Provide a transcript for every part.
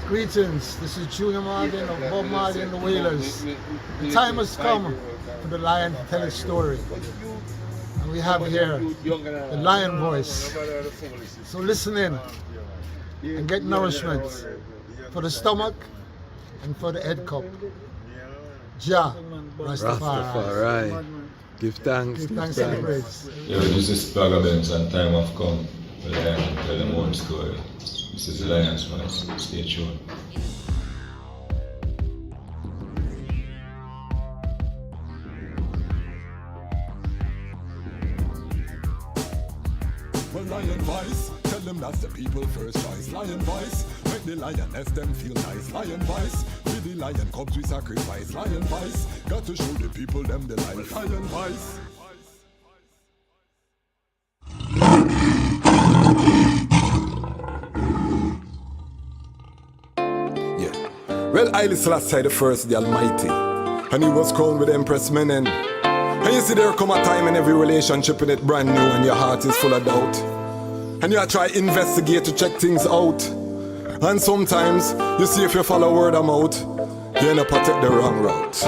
Greetings, this is Junior Morgan of Bob Marley and the Wailers. The time has come for the lion to tell his story. And we have here the lion voice. So listen in and get nourishment for the stomach and for the head cup. Jah, Rastafari. Give thanks. Give thanks and praise. Yo, this is Bagabens and time have come for the lion to tell them one story. This is the Lion's Voice. Stay tuned. Well, Lion Voice, tell them that's the people first choice. Lion Voice, make the lioness them feel nice. Lion Voice, with the lion cubs we sacrifice. Lion Voice, got to show the people them the life. Lion Voice. Well, Haile Selassie the first, the Almighty, and he was crowned with Empress Menen. And you see there come a time in every relationship in it brand new and your heart is full of doubt. And you try investigate to check things out. And sometimes you see if you follow word of mouth, you end up take the wrong route.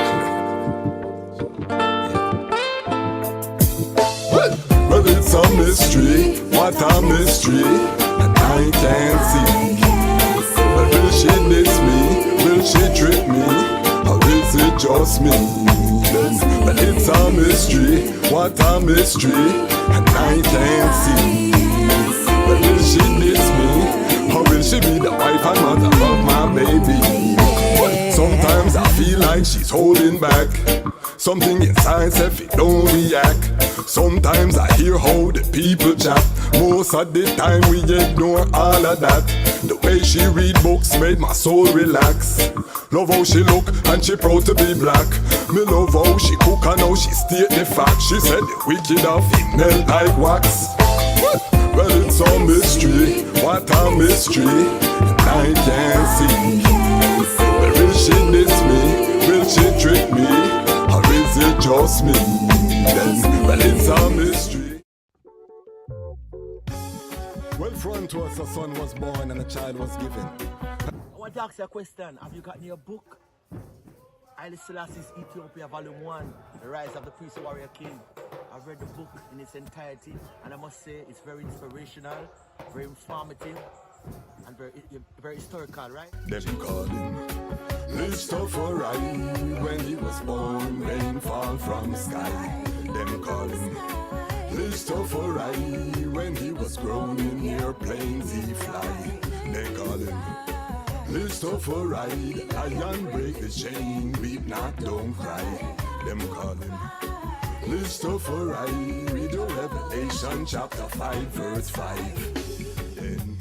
Well, it's a mystery, what a mystery, and I can't see. But will she diss me? Will she trick me? Or is it just me? But it's a mystery, what a mystery, and I can't see. But will she diss me? Or will she be the wife and mother of my baby? Sometimes I feel like she's holding back. Something inside says it don't react. Sometimes I hear how the people chat. Most of the time we ignore all of that. The way she read books made my soul relax. Love how she look and she proud to be black. Me love how she cook and how she state the fact. She said the wicked are female like wax. Well, it's a mystery, what a mystery, and I can't see. But will she diss me? Will she trick me? Or is it just me? Well, it's a mystery. Well, front to us a son was born and a child was given. I want to ask you a question. Have you got your book? Haile Selassie's Ethiopia Volume 1, The Rise of the Priest Warrior King. I've read the book in its entirety and I must say it's very inspirational, very informative, and very historical, right? Them call him Rastafari. When he was born, rain fall from sky. Them call him Rastafari. When he was grown in airplanes he fly. They call him Rastafari. The lion break the chain, weep not, don't cry. Them call him Rastafari. Read the Revelation chapter 5 verse 5. Then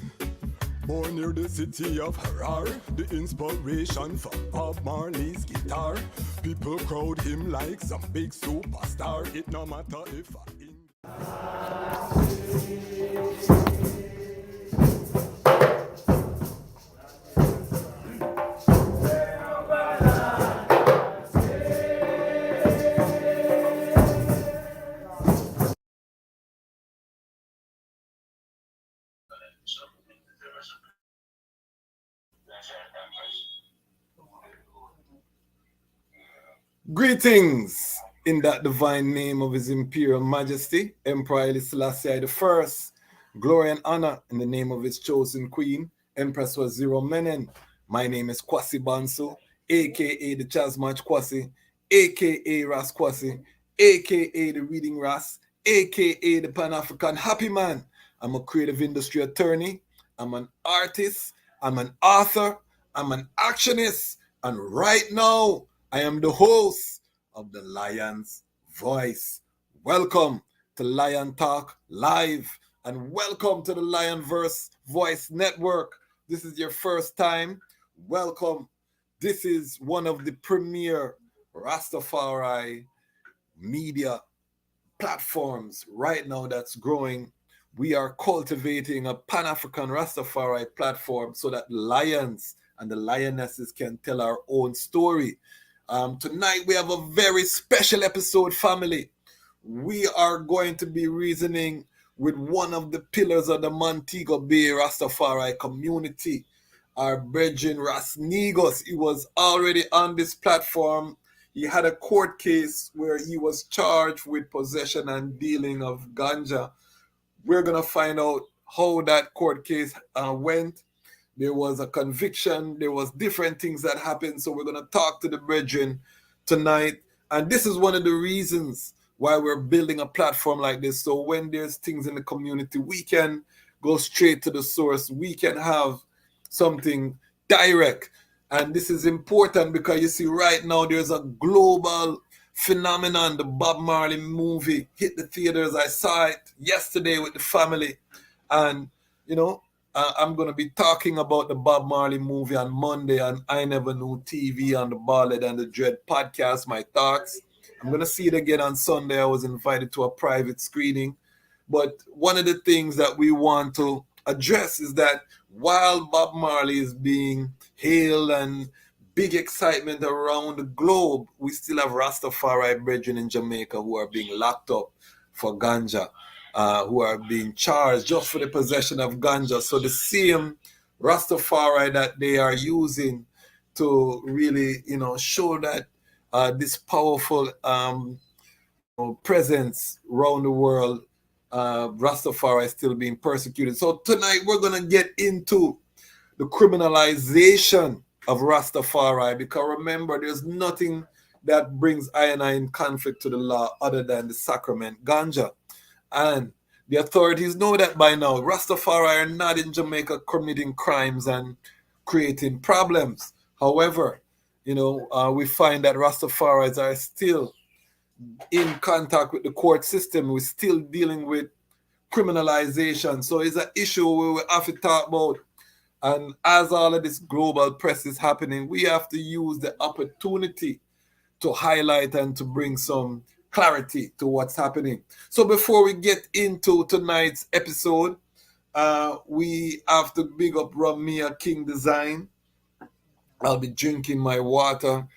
born near the city of Harar, the inspiration from Bob Marley's guitar. People crowd him like some big superstar. It no matter if Greetings in that divine name of His Imperial Majesty, Emperor Haile Selassie I. Glory and honor in the name of His chosen Queen, Empress Waziri Menen. My name is Kwasi Bansu, aka the Chazmach Kwasi, aka Ras Kwasi, aka the Reading Ras, aka the Pan-African Happy Man. I'm a creative industry attorney, I'm an artist, I'm an author, I'm an actionist, and right now, I am the host of the Lion's Voice. Welcome to Lion Talk Live and welcome to the Lionverse Voice Network. This is your first time. Welcome. This is one of the premier Rastafari media platforms right now that's growing. We are cultivating a Pan-African Rastafari platform so that lions and the lionesses can tell our own story. Tonight we have a very special episode, family. We are going to be reasoning with one of the pillars of the Montego Bay Rastafari community. our brethren Ras Negus. He was already on this platform. He had a court case where he was charged with possession and dealing of ganja. We're going to find out how that court case went. There was a conviction. There was different things that happened. So we're going to talk to the brethren tonight. And this is one of the reasons why we're building a platform like this. So when there's things in the community, we can go straight to the source. We can have something direct. And this is important because you see right now there's a global phenomenon. The Bob Marley movie hit the theaters. I saw it yesterday with the family. And, you know, I'm going to be talking about the Bob Marley movie on Monday on I Never Knew TV on the Ballad and the Dread podcast, my thoughts. I'm going to see it again on Sunday. I was invited to a private screening. But one of the things that we want to address is that while Bob Marley is being hailed and big excitement around the globe, we still have Rastafari brethren in Jamaica who are being locked up for ganja, who are being charged just for the possession of ganja. So the same Rastafari that they are using to really, show that this powerful presence around the world, Rastafari is still being persecuted. So tonight we're going to get into the criminalization of Rastafari, because remember, there's nothing that brings I and I in conflict to the law other than the sacrament ganja. And the authorities know that by now. Rastafari are not in Jamaica committing crimes and creating problems. However, we find that Rastafaris are still in contact with the court system. We're still dealing with criminalization. So it's an issue we will have to talk about. And as all of this global press is happening, we have to use the opportunity to highlight and to bring some clarity to what's happening. So before we get into tonight's episode, we have to big up Ramia King Design. I'll be drinking my water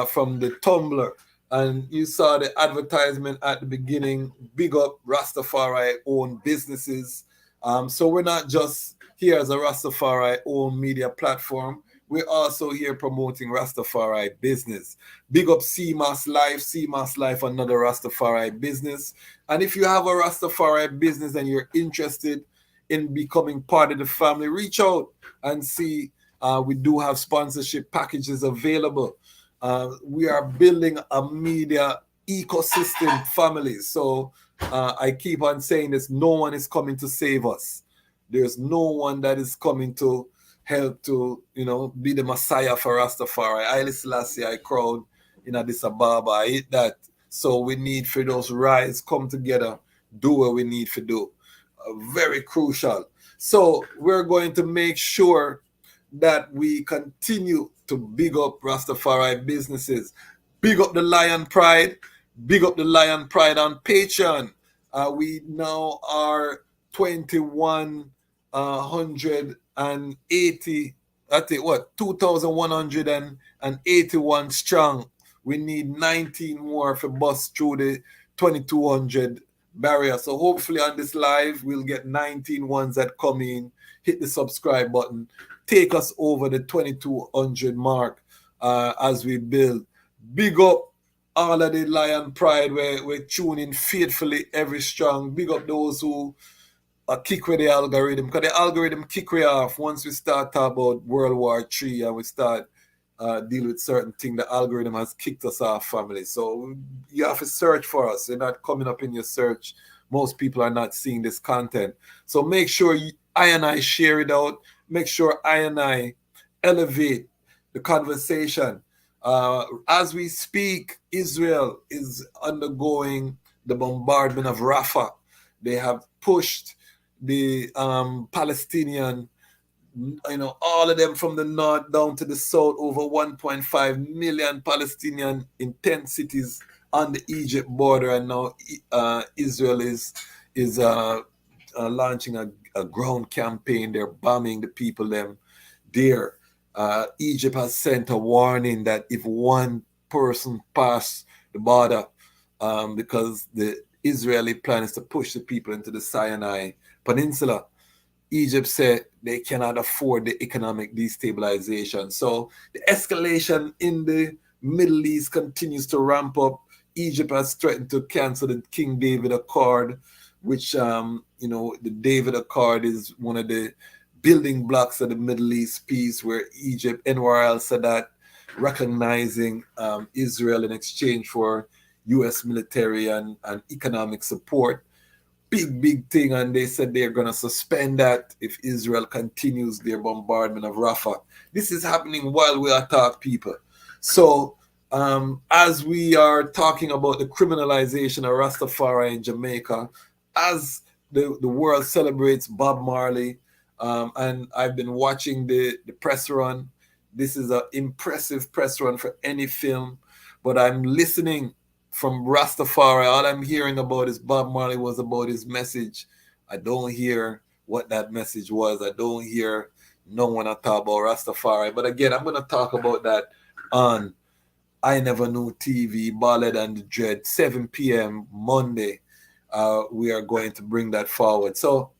from the tumbler. And you saw the advertisement at the beginning. Big up Rastafari owned businesses. So we're not just here as a Rastafari owned media platform. We're also here promoting Rastafari business. Big up CMAS Life, another Rastafari business. And if you have a Rastafari business and you're interested in becoming part of the family, reach out and see. We do have sponsorship packages available. We are building a media ecosystem family. So I keep on saying this, no one is coming to save us. There's no one that is coming to help to, be the Messiah for Rastafari. Haile Selassie, I crowd in Addis Ababa, I hit that. So we need for those rise, come together, do what we need to do. Very crucial. So we're going to make sure that we continue to big up Rastafari businesses. Big up the Lion Pride. Big up the Lion Pride on Patreon. We now are 2,180, 2,181 strong. We need 19 more for bust through the 2,200 barrier. So hopefully on this live, we'll get 19 ones that come in, hit the subscribe button, take us over the 2,200 mark as we build. Big up all of the Lion Pride. We're tuning faithfully every strong. Big up those who kick with the algorithm, because the algorithm kick we off once we start talking about World War III and we start deal with certain things. The algorithm has kicked us off, family. So you have to search for us. They're not coming up in your search. Most people are not seeing this content. So make sure I and I share it out. Make sure I and I elevate the conversation. As we speak, Israel is undergoing the bombardment of Rafah. They have pushed the Palestinian, all of them from the north down to the south, over 1.5 million Palestinian in 10 cities on the Egypt border. And now Israel is launching a ground campaign. They're bombing the people them there. Egypt has sent a warning that if one person pass the border, because the Israeli plan is to push the people into the Sinai Peninsula, Egypt said they cannot afford the economic destabilization. So the escalation in the Middle East continues to ramp up. Egypt has threatened to cancel the King David Accord, which, the David Accord is one of the building blocks of the Middle East peace, where Egypt, Anwar al-Sadat, recognizing Israel in exchange for U.S. military and economic support. Big thing, and they said they're going to suspend that if Israel continues their bombardment of Rafah. This is happening while we are talking, people. So as we are talking about the criminalization of Rastafari in Jamaica, as the world celebrates Bob Marley, and I've been watching the press run. This is an impressive press run for any film, but I'm listening from Rastafari. All I'm hearing about is Bob Marley was about his message. I don't hear what that message was. I don't hear no one talk about Rastafari. But again, I'm going to talk about that on I Never Knew TV, Ballad and the Dread, 7 p.m. Monday. We are going to bring that forward. So,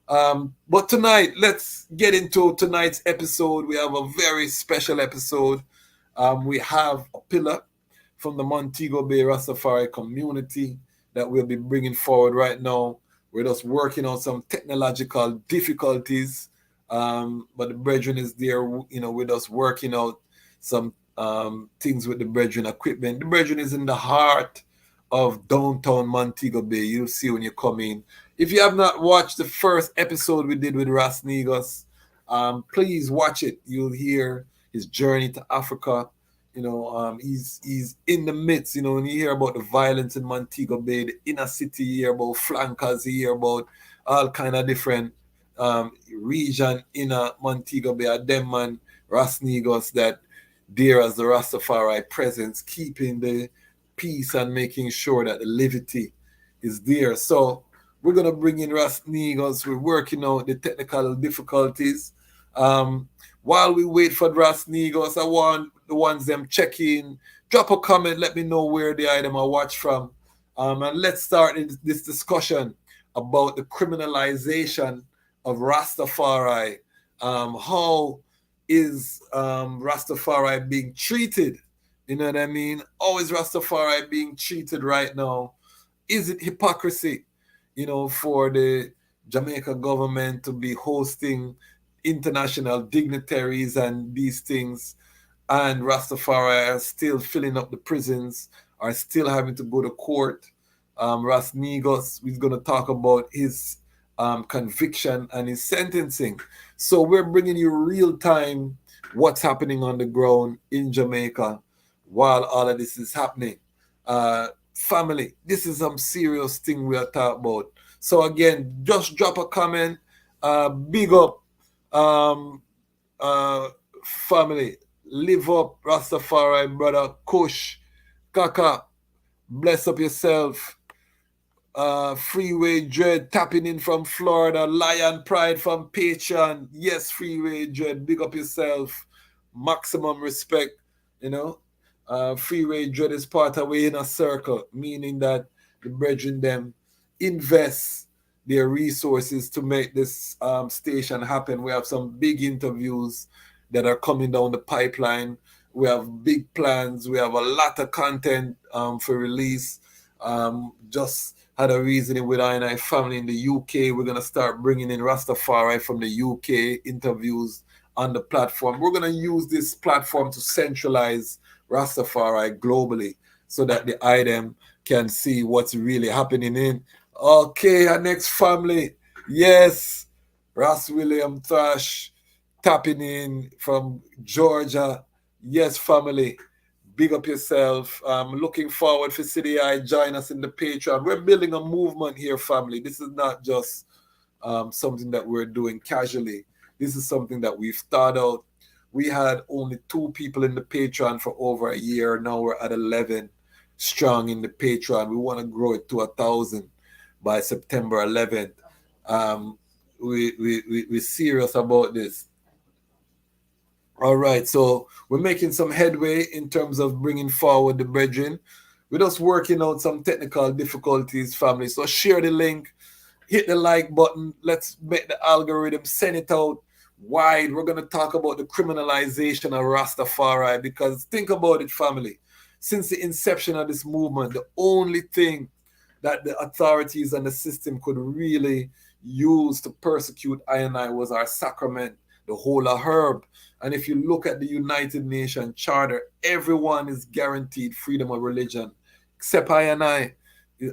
but tonight, let's get into tonight's episode. We have a very special episode. We have a pillar from the Montego Bay Rastafari community that we'll be bringing forward right now. We're just working on some technological difficulties, but the brethren is there. We're just working out some things with the brethren equipment. The brethren is in the heart of downtown Montego Bay. You'll see when you come in. If you have not watched the first episode we did with Ras Negus, please watch it. You'll hear his journey to Africa. He's in the midst, when you hear about the violence in Montego Bay, the inner city, you hear about flankers, you hear about all kind of different region in Montego Bay. Them man, Ras Negus, that there as the Rastafari presence, keeping the peace and making sure that the levity is there. So we're going to bring in Ras Negus. We're working out the technical difficulties. While we wait for Ras Negus, I want the ones them check in, drop a comment, let me know where the item I watch from. And let's start this discussion about the criminalization of Rastafari. How is Rastafari being treated? You know what I mean? How is Rastafari being treated right now? Is it hypocrisy, for the Jamaica government to be hosting international dignitaries and these things, and Rastafari are still filling up the prisons, are still having to go to court? Ras Negus, we're going to talk about his conviction and his sentencing. So we're bringing you real time what's happening on the ground in Jamaica while all of this is happening. Family, this is some serious thing we are talking about. So again, just drop a comment. Big up family. Live up, Rastafari, brother. Kush, Kaka, bless up yourself. Freeway Dread tapping in from Florida. Lion Pride from Patreon. Yes, Freeway Dread, big up yourself. Maximum respect, Freeway Dread is part of the inner circle, meaning that the brethren them invest their resources to make this station happen. We have some big interviews that are coming down the pipeline. We have big plans. We have a lot of content for release. Just had a reasoning with I family in the UK. We're going to start bringing in Rastafari from the UK, interviews on the platform. We're going to use this platform to centralize Rastafari globally so that the item can see what's really happening in. Okay, our next family. Yes, Ras William Thrash tapping in from Georgia. Yes, family. Big up yourself. Looking forward for City I join us in the Patreon. We're building a movement here, family. This is not just something that we're doing casually. This is something that we've thought out. We had only 2 people in the Patreon for over a year. Now we're at 11 strong in the Patreon. We want to grow it to 1,000 by September 11th. We're serious about this. All right, so we're making some headway in terms of bringing forward the brethren. We're just working out some technical difficulties, family. So share the link hit the like button. Let's make the algorithm, send it out wide. We're going to talk about the criminalization of Rastafari, because think about it, family. Since the inception of this movement, the only thing that the authorities and the system could really use to persecute I and I was our sacrament, the Holy Herb. And if you look at the United Nations Charter, everyone is guaranteed freedom of religion, except I and I,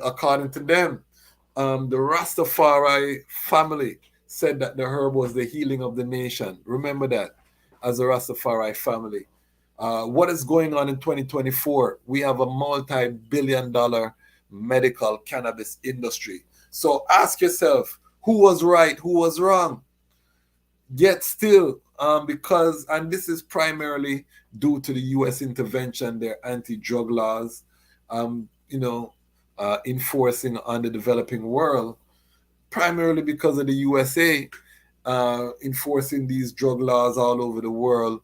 according to them. The Rastafari family said that the herb was the healing of the nation. Remember that, as a Rastafari family. What is going on in 2024? We have a multi-billion-dollar medical cannabis industry. So ask yourself, who was right, who was wrong? Yet still, because, and this is primarily due to the U.S. intervention, their anti-drug laws, enforcing on the developing world, primarily because of the USA enforcing these drug laws all over the world,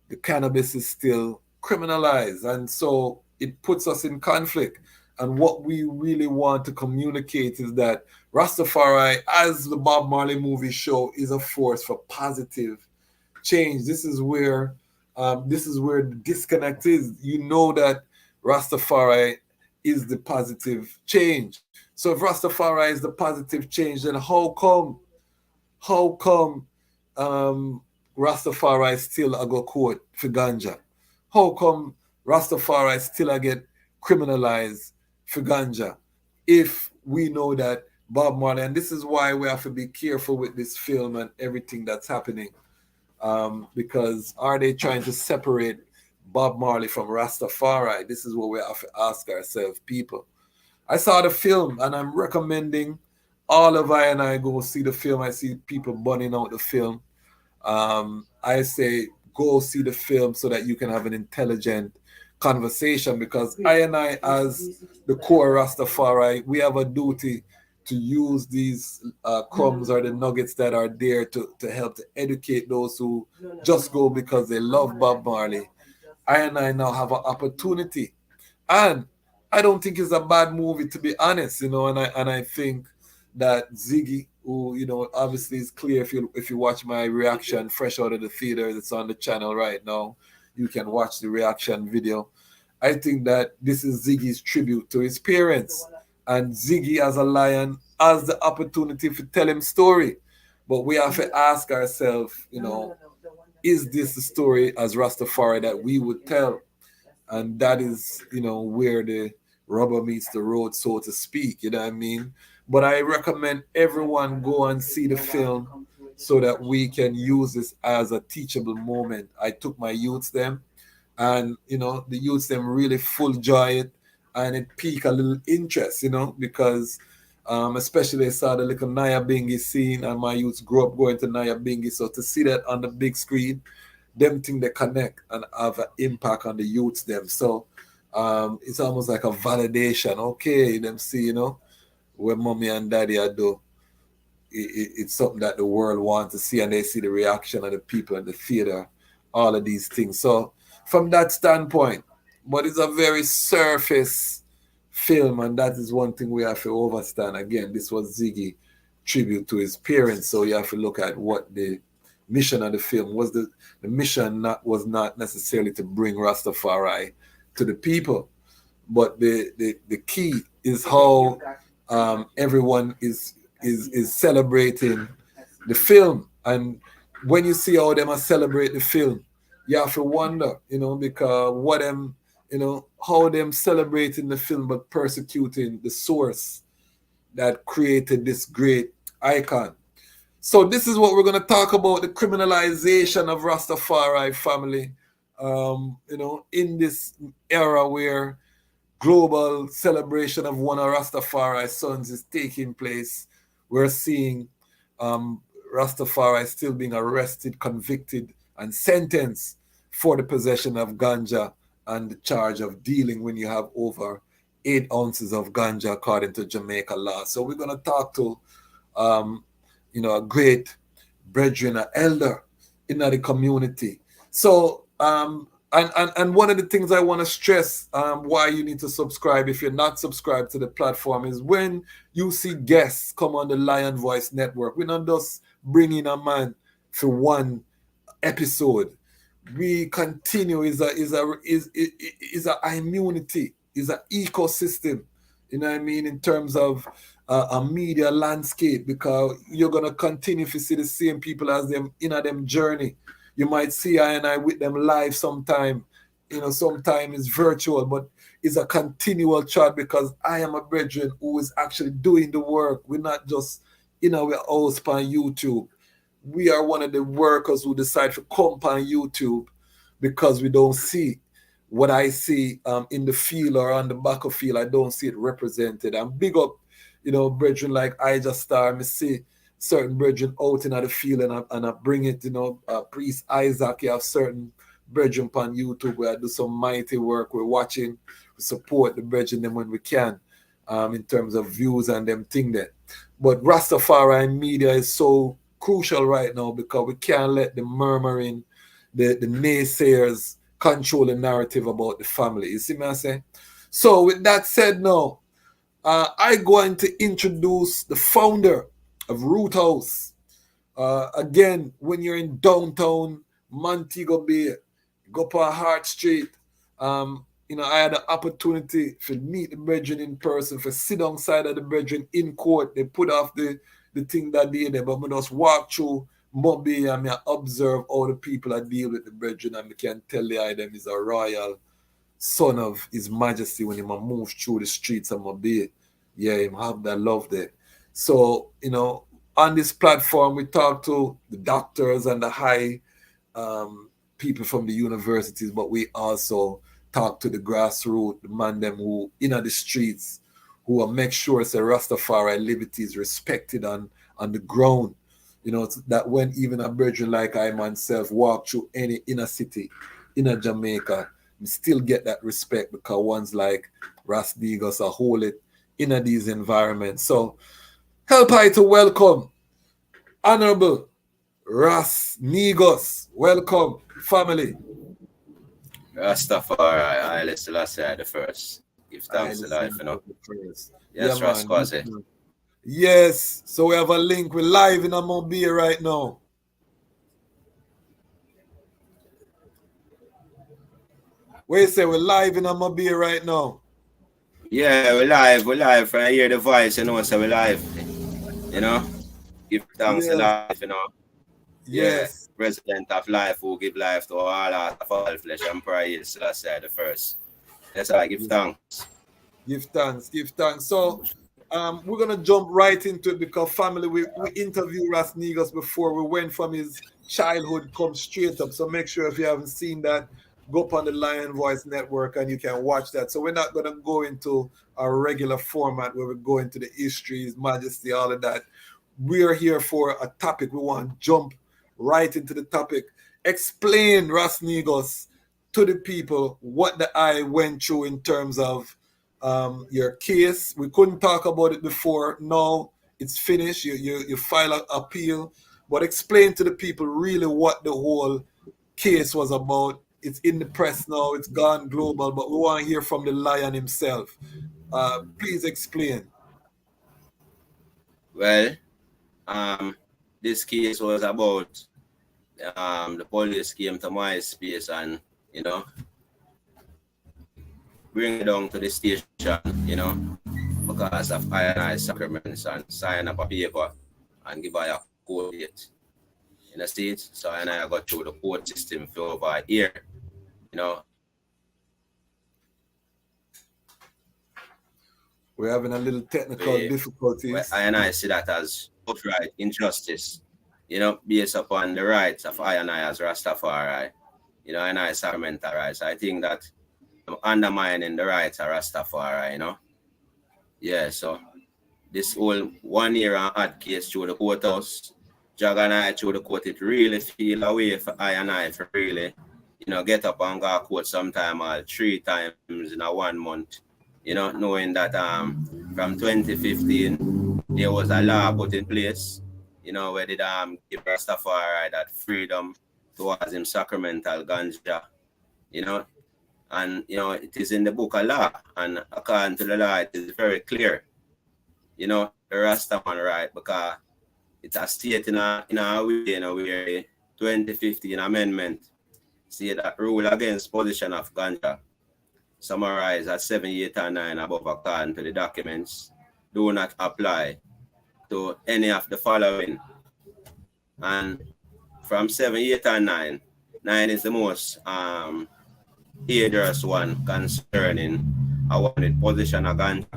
the cannabis is still criminalized. And so it puts us in conflict. And what we really want to communicate is that Rastafari, as the Bob Marley movie show, is a force for positive change. This is where the disconnect is. You know that Rastafari is the positive change. So if Rastafari is the positive change, then how come Rastafari still a go court for ganja? How come Rastafari still a get criminalized for ganja? If we know that Bob Marley, and this is why we have to be careful with this film and everything that's happening, because are they trying to separate Bob Marley from Rastafari? This is what we have to ask ourselves, people. I saw the film, and I'm recommending all of I and I go see the film. I see people burning out the film. I say go see the film so that you can have an intelligent conversation, because I and I, as the core Rastafari, we have a duty to use these crumbs or the nuggets that are there to help to educate those who just go because they love Bob Marley. I and I now have an opportunity, and I don't think it's a bad movie, to be honest, and I think that Ziggy, who obviously is clear if you watch my reaction fresh out of the theater, that's on the channel right now, you can watch the reaction video. I think that this is Ziggy's tribute to his parents, and Ziggy as a lion has the opportunity to tell him story, but we have to ask ourselves, is this the story as Rastafari that we would tell? And that is, where the rubber meets the road, so to speak, you know what I mean? But I recommend everyone go and see the film so that we can use this as a teachable moment. I took my youths them, and, the youths them really full joy it, and it piqued a little interest, because especially I saw the little Naya Bingi scene, and my youths grew up going to Naya Bingi, so to see that on the big screen, them think they connect and have an impact on the youths them. So it's almost like a validation. Okay, them see, what mommy and daddy are do. It's something that the world wants to see, and they see the reaction of the people in the theater, all of these things. So from that standpoint, but it's a very surface film, and that is one thing we have to understand. Again, this was Ziggy tribute to his parents, so you have to look at what the mission of the film was. The mission was not necessarily to bring Rastafari to the people, but the key is how everyone is celebrating the film. And when you see how them are celebrate the film, you have to wonder, because what them, how them celebrating the film but persecuting the source that created this great icon. So this is what we're going to talk about, the criminalization of Rastafari family, in this era where global celebration of one of Rastafari's sons is taking place. We're seeing Rastafari still being arrested, convicted, and sentenced for the possession of ganja and the charge of dealing when you have over 8 ounces of ganja according to Jamaica law. So we're going to talk to a great brethren, an elder in the community. So And one of the things I want to stress, why you need to subscribe if you're not subscribed to the platform, is when you see guests come on the Lion Voice Network, we don't just bring in a man for one episode. We continue is a immunity, is an ecosystem, you know what I mean, in terms of a media landscape, because you're gonna continue to see the same people as them in a them journey. You might see I and I with them live sometime, you know, sometime it's virtual, but it's a continual chat because I am a brethren who is actually doing the work. We're not just, you know, we're all on YouTube. We are one of the workers who decide to come on YouTube because we don't see what I see in the field or on the back of field. I don't see it represented. And big up, you know, brethren like I Just Star. Me see certain brethren out in the field and I bring it, you know, Priest Isaac, you have certain brethren on YouTube where I do some mighty work. We're watching, we support the brethren them when we can, in terms of views and them thing there. But Rastafari media is so crucial right now because we can't let the murmuring, the naysayers control the narrative about the family. You see me I say? So with that said now, I'm going to introduce the founder of Roothouse. Again, when you're in downtown Montego Bay, go up on Hart Street. You know, I had the opportunity to meet the brethren in person, to sit alongside of the brethren in court. They put off the thing that day there, but we just walk through Moby and I observe how the people that deal with the brethren, and we can tell the item is a royal son of His Majesty when he moves through the streets of Moby. Yeah, him have that love there. So, you know, on this platform, we talk to the doctors and the high people from the universities, but we also talk to the grassroots, the man them who in the streets, who will make sure say Rastafari liberty is respected on the ground. You know, that when even a brethren like I myself walk through any inner city in a Jamaica, we still get that respect because ones like Ras Negus are hold it in these environments. So help I to welcome Honorable Ras Negus. Welcome, family. Rastafari, I Selassie the first. Give thanks to life, you know. Yes, Yeah, Rasquazi. Yes, so we have a link. We're live in Mobile right now. Where you say we're live in Mobile right now? Yeah, we're live. When I hear the voice, you know, so we're live. You know, give thanks to life, you know. Yes. Yeah, President of life who give life to all flesh and praise Selassie the first. That's why I give thanks. Give thanks. So we're gonna jump right into it because family, we interviewed Ras Negus before. We went from his childhood, come straight up. So make sure if you haven't seen that, go up on the Lion Voice Network and you can watch that. So we're not gonna go into our regular format where we go into the history, His Majesty, all of that. We're here for a topic. We want to jump right into the topic. Explain, Ras Negus, to the people what the I went through in terms of your case. We couldn't talk about it before. Now it's finished. You file an appeal, but explain to the people really what the whole case was about. It's in the press now. It's gone global, but we want to hear from the lion himself. Please explain. Well, this case was about the police came to my space and, you know, bring it down to the station, you know, because of I sacraments and sign up a paper and give I a court date in the state. So I got through the court system for over a year, you know. We're having a little technical difficulties. I see that as outright injustice, you know, based upon the rights of I as Rastafari, you know, and I sacramental rights. I think that I'm undermining the rights of Rastafari, you know. Yeah, so this whole 1 year and odd case through the courthouse, Jag and I through the court, it really feel a way for I for really, you know, get up and go to court sometime or 3 times in a 1 month. You know, knowing that from 2015 there was a law put in place, you know, where they give Rastafari that freedom towards him sacramental ganja, you know, and you know it is in the book of law, and according to the law, it is very clear, you know, the Rastaman right, because it's a state in a way, you know, where the 2015 amendment say that rule against possession of ganja summarized at 7, 8, and 9 above according to the documents do not apply to any of the following. And from 7, 8, and 9, 9 is the most dangerous one concerning a one with possession of ganja.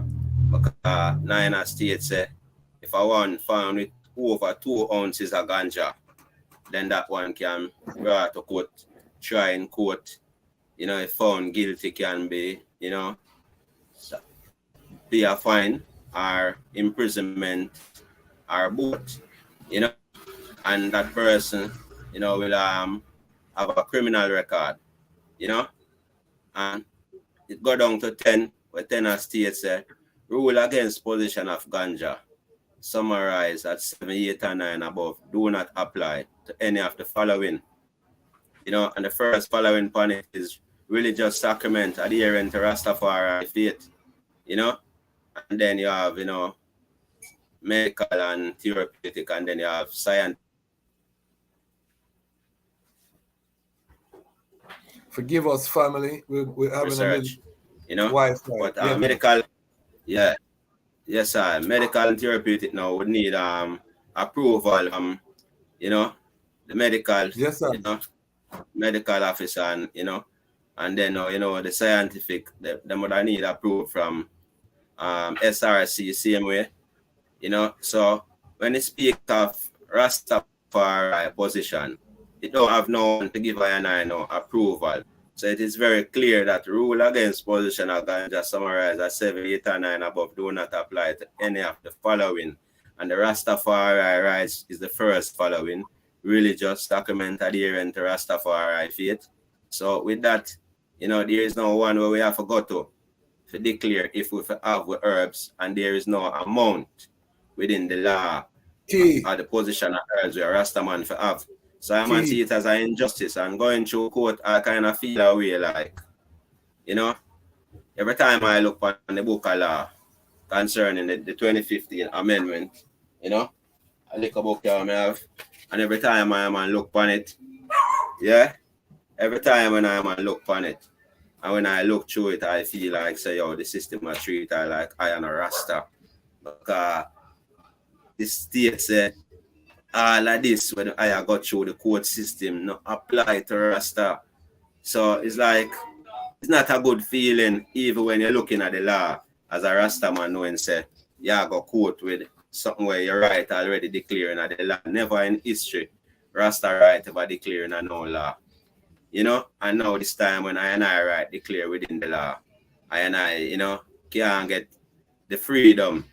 Because 9 states if a one found with over 2 ounces of ganja, then that one can be brought to court, try in court. You know, if found guilty, can be, you know, be a fine or imprisonment or both, you know, and that person, you know, will have a criminal record, you know, and it go down to 10, where 10 states rule against possession of ganja summarized at 7, 8, and 9 above do not apply to any of the following, you know, and the first following point is religious sacrament adherent to Rastafari faith, you know, and then you have, you know, medical and therapeutic, and then you have science. Forgive us, family. We're having research, you know, Wi-Fi. but Yeah. medical, yeah, yes, sir. Medical and therapeutic now would need approval, you know, the medical, Yes, sir. you know, medical officer, and you know, and then you know the scientific, them would need approval from SRC same way, you know. So when they speak of Rastafari position, it don't have no one to give I no approval. So it is very clear that rule against possession of ganja summarized at 7, 8, and 9 above do not apply to any of the following. And the Rastafari rights is the first following: religious document adherent to Rastafari faith. So with that, you know, there is no one where we have to go to declare if we have with herbs, and there is no amount within the law or the position of herbs where Rastaman for have. So I might see it as an injustice, and going through court, I kind of feel away like, you know, every time I look on the book of law concerning the 2015 amendment, you know, I look a book I have, and every time I look on it, yeah, every time when I look on it, and when I look through it, I feel like, say, yo, the system I treat I like I am a Rasta. Because the state said, all of this, when I got through the court system, not apply to Rasta. So it's like, it's not a good feeling, even when you're looking at the law as a Rasta man, knowing, say, yeah, go court with something where you're right already declaring at the law. Never in history, Rasta right ever declaring a no law. You know, and now this time when I right declare within the law, I, you know, can't get the freedom,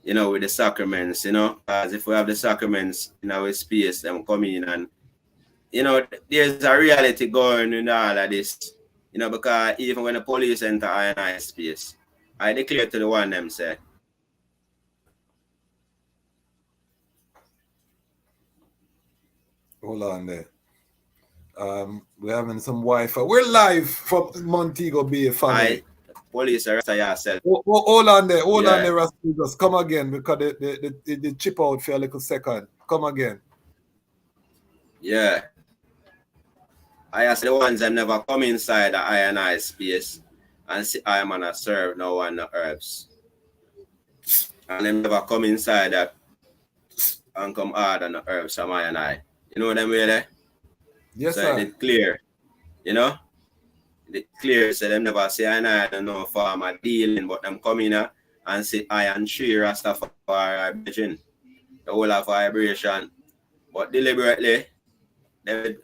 you know, with the sacraments, you know, as if we have the sacraments in our space, them come in, and, you know, there's a reality going in all of this, you know, because even when the police enter I space, I declare to the one them say, hold on there. We're having some Wi-Fi. We're live from Montego Bay, family. Police arrest yourself. Hold on there, Ras Negus. Come again, because the chip out for a little second. Come again. Yeah. I ask the ones that never come inside the I space and see I am gonna serve no one the herbs. And them never come inside that and come hard on the herbs from I. You know them way there? Yes, so sir. It's clear, you know? It's clear, so them never say I don't know farmer dealing, but them come in and say I and Sri Rastafari vibration, the whole of vibration. But deliberately, they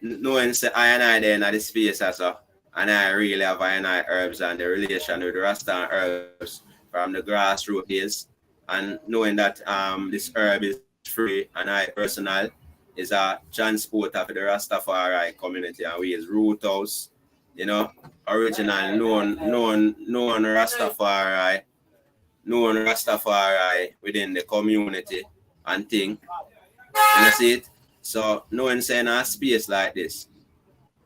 knowing say I and I there in the space also, and I really have I and I herbs and the relation with the Rasta and herbs from the grassroots days, and knowing that this herb is free and I personal is a transporter for the Rastafari community, and we is Roothouse, you know, original known Rastafari within the community and thing. You see it? So knowing saying a space like this,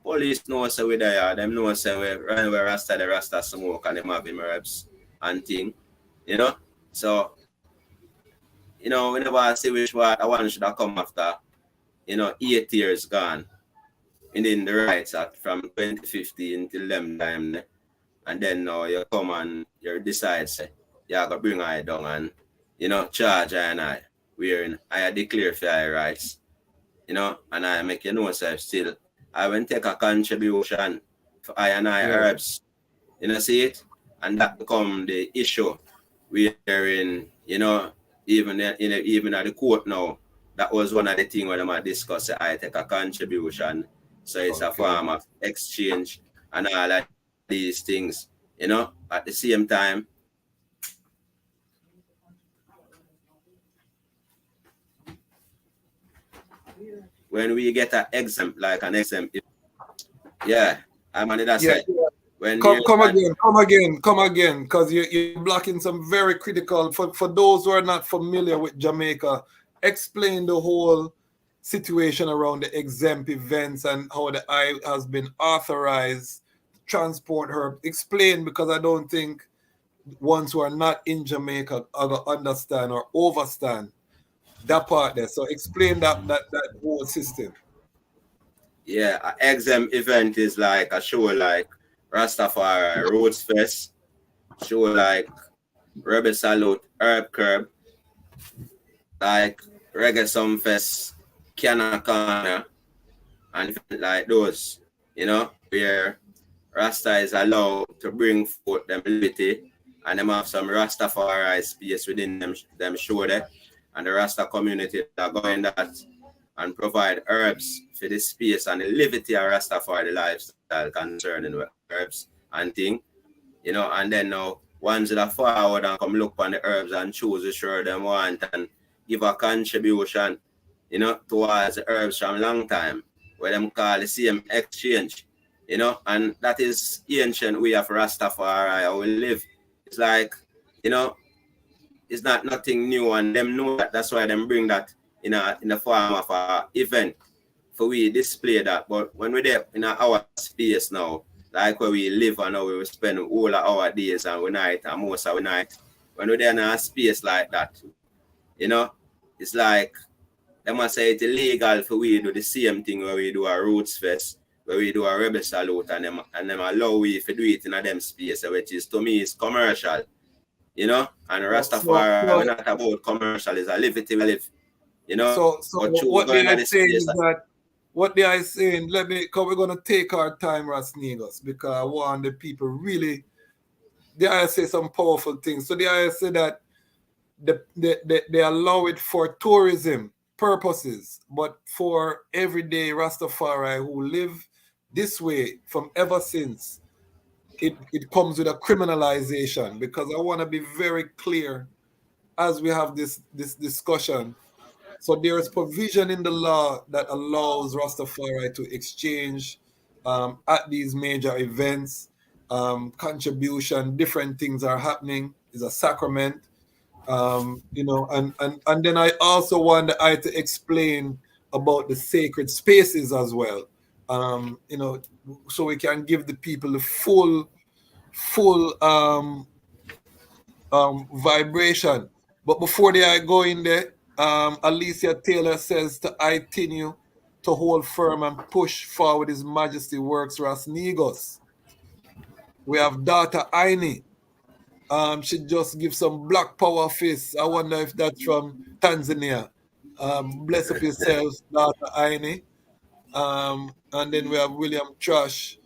police know say we there, them know say we run where Rasta the Rasta smoke and them have him herbs and thing, you know. So, you know, we never see which one should have come after, you know, 8 years gone. And then the rights act from 2015 till them time, and then now you come and you decide say you're gonna bring I down and, you know, charge I and I wherein I declare for I rights, you know, and I make you know say still I will take a contribution for I and I herbs. You know, see it? And that become the issue wherein, you know, even at the court now, that was one of the things when I discuss I take a contribution. So it's a form of exchange and all of these things, you know, at the same time. When we get an exempt, yeah, I'm on that side. When come again, because you're blocking some very critical, for those who are not familiar with Jamaica, explain the whole situation around the exempt events and how the I has been authorized to transport her. Explain, because I don't think ones who are not in Jamaica understand or overstand that part there. So explain that whole system. Yeah, an exempt event is like a show like Rastafari Roothouse Fest, show like Rebel Salute, Herb Curb, like Reggae Sum Fest, Canna Corner, and like those, you know, where Rasta is allowed to bring forth them liberty, and them have some Rastafari space within them show there, and the Rasta community are going that and provide herbs for the space and the liberty of Rastafari the lifestyle concerning herbs and thing, you know, and then now ones that are forward and come look on the herbs and choose the sure them want and give a contribution, you know, towards the herbs from long time, where them call the same exchange, you know, and that is ancient way of Rastafari how we live. It's like, you know, it's not nothing new, and them know that. That's why them bring that in the form of a event for we display that. But when we're there in our space now, like where we live and how we spend all of our days and we night and most of the night, when we're there in a space like that, you know, it's like they must say it's illegal for we do the same thing where we do a Roots Fest, where we do a Rebel Salute, and them allow we to do it in a them space, which is to me is commercial, you know. And Rastafari, we're not about commercial, it's a liberty we live, you know. So what they are saying is that what they are saying, because we're gonna take our time, Ras Negus, because I want the people really, they are say some powerful things. So they are say that they allow it for tourism purposes, but for everyday Rastafari who live this way from ever since, it comes with a criminalization. Because I want to be very clear as we have this discussion. So there is provision in the law that allows Rastafari to exchange at these major events, contribution, different things are happening. It's a sacrament. You know, and then I also want I to explain about the sacred spaces as well. You know, so we can give the people the full vibration. But before they go in there, Alicia Taylor says to I continue to hold firm and push forward His Majesty Works Ras Negus. We have Dr. Aini. She just give some black power face. I wonder if that's from Tanzania. Bless up yourselves, Dr. Aini. And then we have William Trash.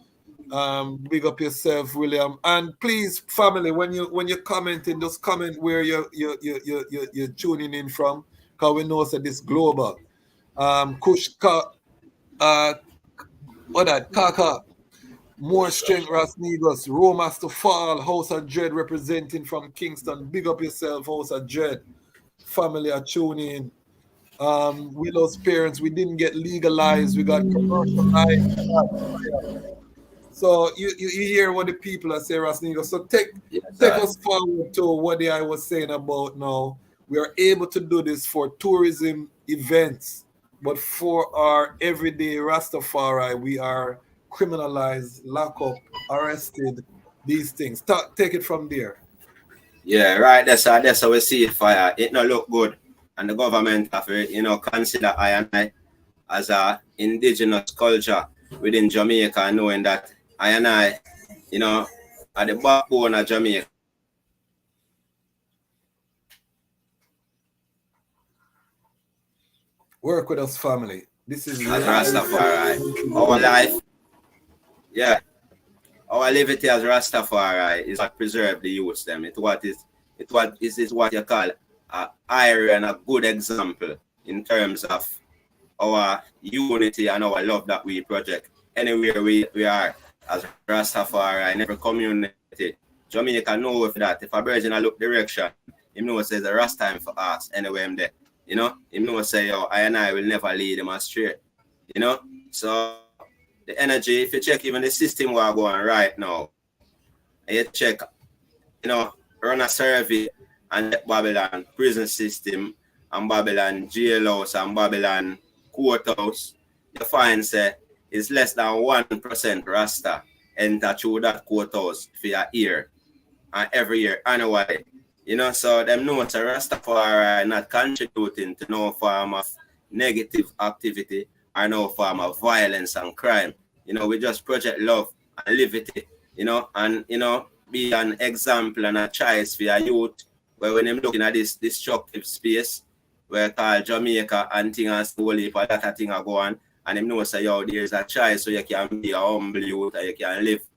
Big up yourself, William. And please, family, when you're commenting, just comment where you're tuning in from, because we know that this global. Kushka, Kaka. More strength, Ras Negus. Rome has to fall. House of Dread representing from Kingston. Big up yourself, House of Dread. Family are tuning in. Willow's parents, we didn't get legalized. We got commercialized. So you hear what the people are saying, Ras Negus. So take us forward to what I was saying about now. We are able to do this for tourism events, but for our everyday Rastafari, we are criminalized, lock up, arrested, these things. Take it from there. Yeah, right. That's how we see it. Fire. It not look good, and the government have to, consider I and I as a indigenous culture within Jamaica, knowing that I and I, are the backbone of Jamaica. Work with us, family. This is as Rastafari. Our life, yeah. Our liberty as Rastafari is to preserve the youth them. It's what you call a iron, a good example in terms of our unity and our love that we project. Anywhere we are as Rastafari in every community. Jamaica know that if a virgin look direction, you know says the Rasta time for us anywhere I'm there. You know say I and I will never lead him astray. So the energy, if you check even the system we're going right now, and you check, run a survey and Babylon prison system and Babylon jailhouse and Babylon courthouse, you find say it's less than 1% Rasta enter through that courthouse for your year and every year annually. So them know it's a Rastafari not contributing to no form of negative activity or no form of violence and crime. We just project love and liberty, and be an example and a choice for your youth where when I'm looking at this destructive space where called Jamaica and things whole heap of that thing are going and them know say there's a choice so you can be a humble youth and you can live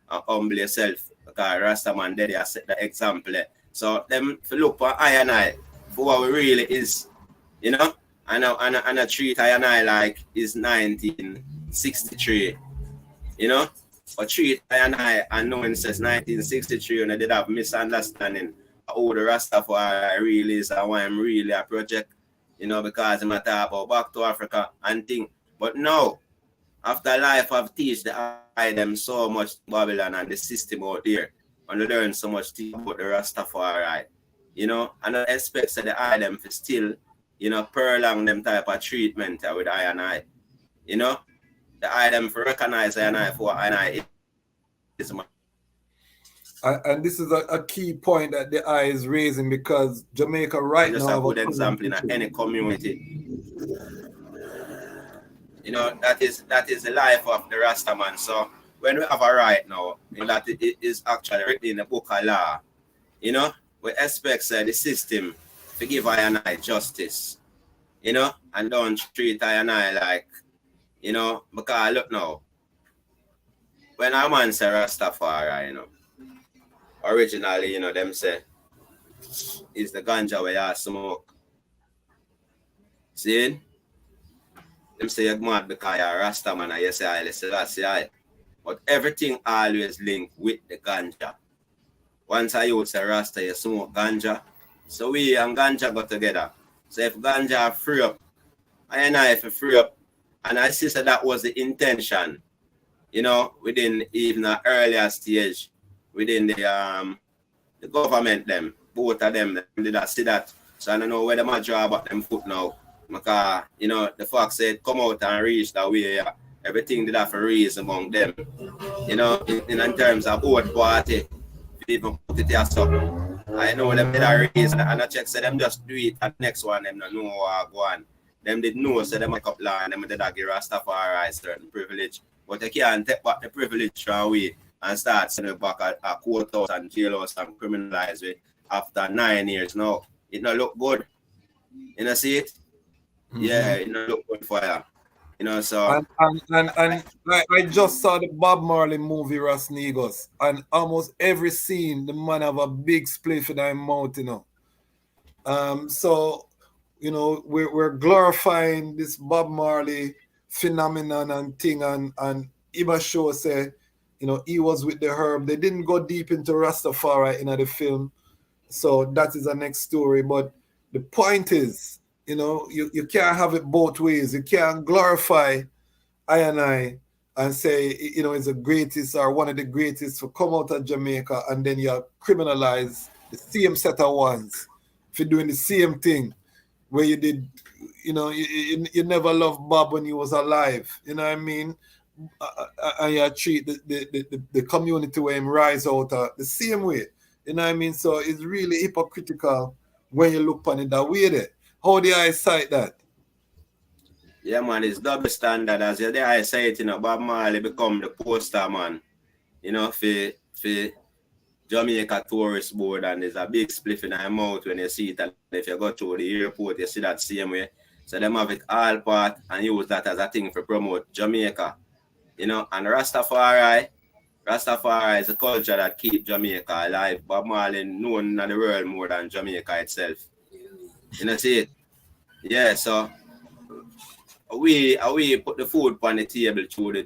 and humble yourself because Rastaman there they set the example. So them if you look for I and I for what we really is, and I treat I and I like is 1963, but treat I and I and knowing since 1963 and I did have misunderstanding who the Rastafari really is and why I'm really a project, because I'm talk about back to Africa and thing. But now, after life I've teach them so much Babylon and the system out there. And learn so much thing about the Rastafari, and I expect that the item for still, prolong them type of treatment with I and I, the item for recognize I and I for I and I is my. And this is a key point that the I is raising because Jamaica right just now a good example in any community. That is the life of the Rastaman. So when we have a right now, that it is actually written in the book of law, we expect the system to give I and I justice, and don't treat I and I like, because look now, when a man say Rastafari, originally, them say, is the ganja where you smoke. See? Them say you're mad because you're a Rastaman and you say, I. But everything always linked with the ganja. Once I use a Rasta, you smoke ganja. So we and ganja go together. So if ganja free up, I and I free up, and I see that was the intention, within even an earlier stage, within the government them, both of them did I see that. So I don't know where them are draw about them foot now. Because, the fact said come out and reach that way, everything did have a reason among them. In terms of both party, even put it as something. I know them did a reason, and I check say them just do it, and next one them don't know what go on. Them did know so them make up law and them did give Rastafari certain privilege. But they can't take back the privilege away and start sending back a courthouse and jailhouse and criminalize it after 9 years now. It not look good. See it? Mm-hmm. Yeah, it not look good for you. So and I just saw the Bob Marley movie Ras Negus, and almost every scene the man have a big spliff in his mouth, so we're glorifying this Bob Marley phenomenon and thing, and Iba show say, he was with the herb. They didn't go deep into Rastafari in the film, so that is the next story. But the point is, you can't have it both ways. You can't glorify I and say, it's the greatest or one of the greatest for come out of Jamaica, and then you criminalize the same set of ones for doing the same thing where you did, you never loved Bob when he was alive. You know what I mean? and you treat the community where him rise out the same way. You know what I mean? So it's really hypocritical when you look on it that way there. How do I cite that? Yeah, man, it's double standard. As you there, I say it, you know, Bob Marley become the poster man, you know, for Jamaica Tourist Board, and there's a big spliff in their mouth when you see it. And if you go to the airport, you see that same way. So them have it all part and use that as a thing for promote Jamaica. You know, and Rastafari is a culture that keeps Jamaica alive. Bob Marley known in the world more than Jamaica itself. You know, see it? Yeah, so we put the food on the table through the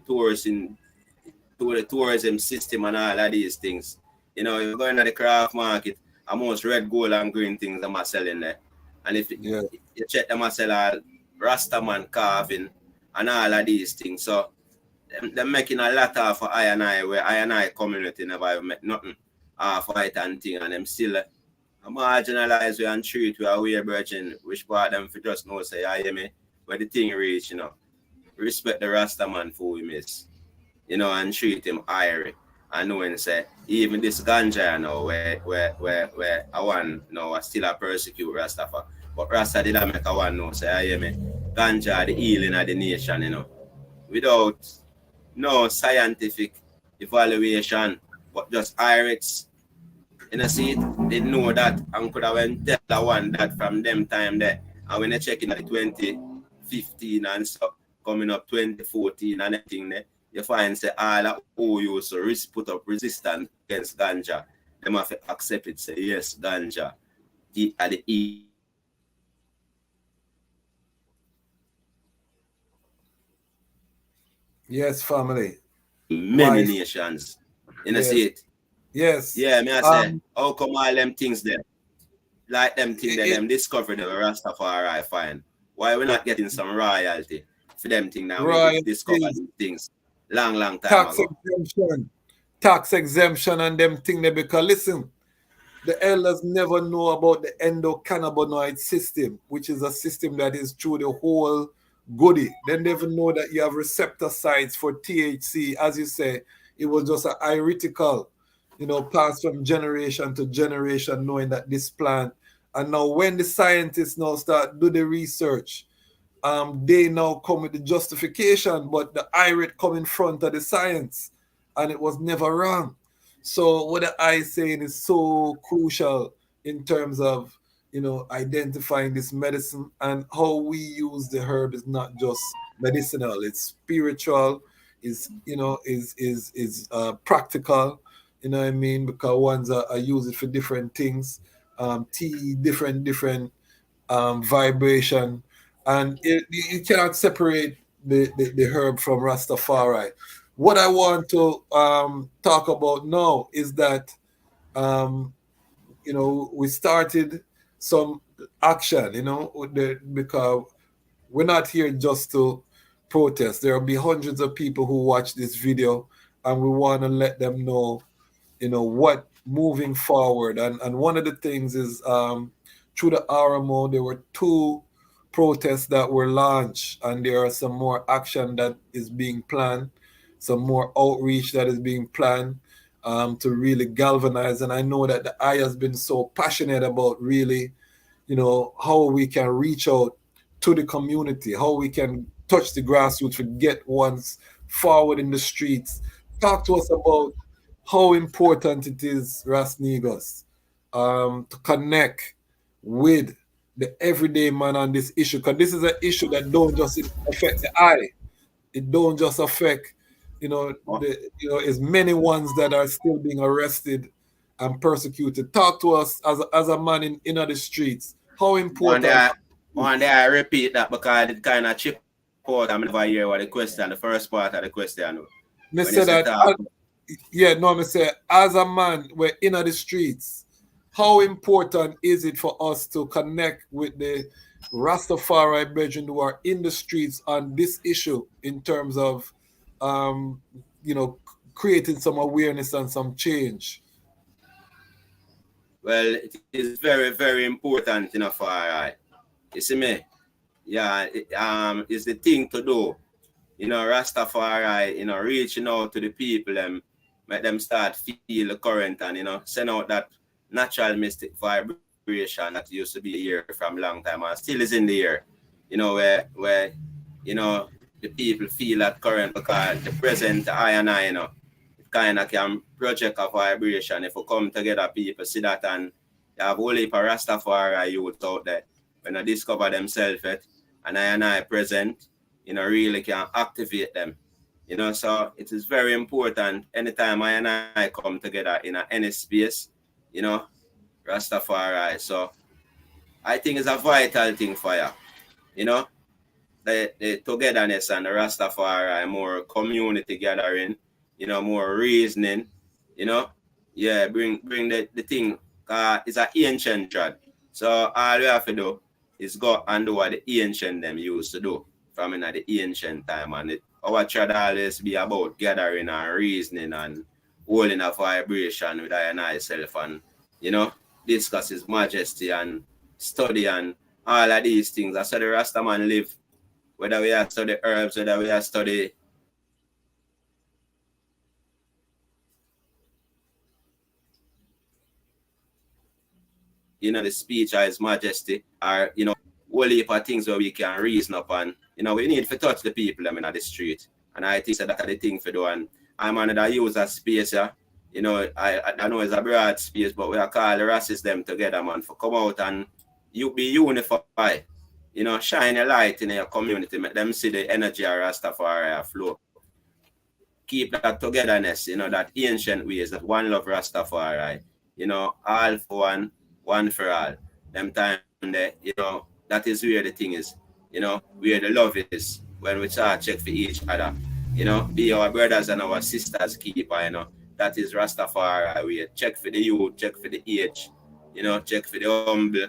tourism system and all of these things. You know, you're going to the craft market, almost red, gold, and green things them are selling there. And if you check them, I sell all Rastaman carving and all of these things. So they're making a lot of I and I, where I and I community never make nothing fight and thing, and them still marginalized we and treat we are way virgin, which part them for just know say I hear me where the thing reach, you know. Respect the Rastaman for we miss. You know, and treat him irie. And knowing say even this ganja now where I want now I still a persecute Rastafari. But Rasta did I make a one know say I hear me ganja the healing of the nation, you know. Without no scientific evaluation, but just Irish. You know, see it, they know that and could have went tell the one that from them time there. And when they check in at 2015 and so coming up 2014 and everything there, you find say all that who so put up resistance against ganja. Them have to accept it, say yes, ganja. At the E. Yes, family. Many nations. You know, see it? Yes. Yeah, me I say, how come all them things there? Like them things that them discovered the Rastafari fine. Why we not getting some royalty for them things now? We discover these things long time ago. Tax exemption and them thing there, because listen, the elders never know about the endocannabinoid system, which is a system that is through the whole goodie. They never know that you have receptor sites for THC. As you say, it was just an iritical, you know, passed from generation to generation, knowing that this plant. And now when the scientists now start do the research, they now come with the justification, but the irate come in front of the science, and it was never wrong. So what the I saying is so crucial in terms of, you know, identifying this medicine, and how we use the herb is not just medicinal, it's spiritual, is, you know, is practical, you know what I mean, because ones are use it for different things, tea, different vibration, and you cannot separate the herb from Rastafari. What I want to talk about now is that you know, we started some action, you know, because we're not here just to protest. There will be hundreds of people who watch this video, and we want to let them know, you know, what moving forward. And one of the things is through the RMO, there were 2 protests that were launched, and there are some more action that is being planned, some more outreach that is being planned to really galvanize. And I know that the I has been so passionate about really, you know, how we can reach out to the community, how we can touch the grassroots to get ones forward in the streets. Talk to us about how important it is, Ras Negus, to connect with the everyday man on this issue, because this is an issue that don't just affect the I. It don't just affect, you know, as many ones that are still being arrested and persecuted. Talk to us as a man in the streets. How important? One day I repeat that because it kind of chip out. I never hear what the question, the first part of the question. Me say that. Me say as a man, we're in the streets. How important is it for us to connect with the Rastafari brethren who are in the streets on this issue in terms of, you know, creating some awareness and some change? Well, it is very, very important, you know, for you see me? Yeah, it's the thing to do. Rastafari, reaching out to the people and make them start feel the current and, send out that natural mystic vibration that used to be here from a long time and still is in the air, where the people feel that current because the present I and I, it kind of can project a vibration. If we come together, people see that and you have a whole heap of Rastafari youth out there when they discover themselves, and I present, really can activate them. So it is very important anytime I and I come together in any space, Rastafari. So I think it's a vital thing for you, the togetherness and the Rastafari, more community gathering, more reasoning, bring the thing. It's an ancient trad. So all we have to do is go and do what the ancient them used to do from in the ancient time. And our trad always be about gathering and reasoning and holding a vibration with I and I self and, discuss his majesty and study and all of these things. That's how the Rastaman live. Whether we are study herbs, whether we are study the speech of His Majesty, or whole heap of things where we can reason up and we need to touch the people in the street. And I think that's the thing for do. And I'm another user space, I know it's a broad space, but we are call the races them together, man, for come out and you be unified. Shine a light in your community, make them see the energy of Rastafari flow. Keep that togetherness, that ancient ways, that one love Rastafari, all for one for all. Them time there, that is where the thing is, where the love is, when we start check for each other, be our brothers and our sisters keeper, that is Rastafari. We check for the youth, check for the age, check for the humble,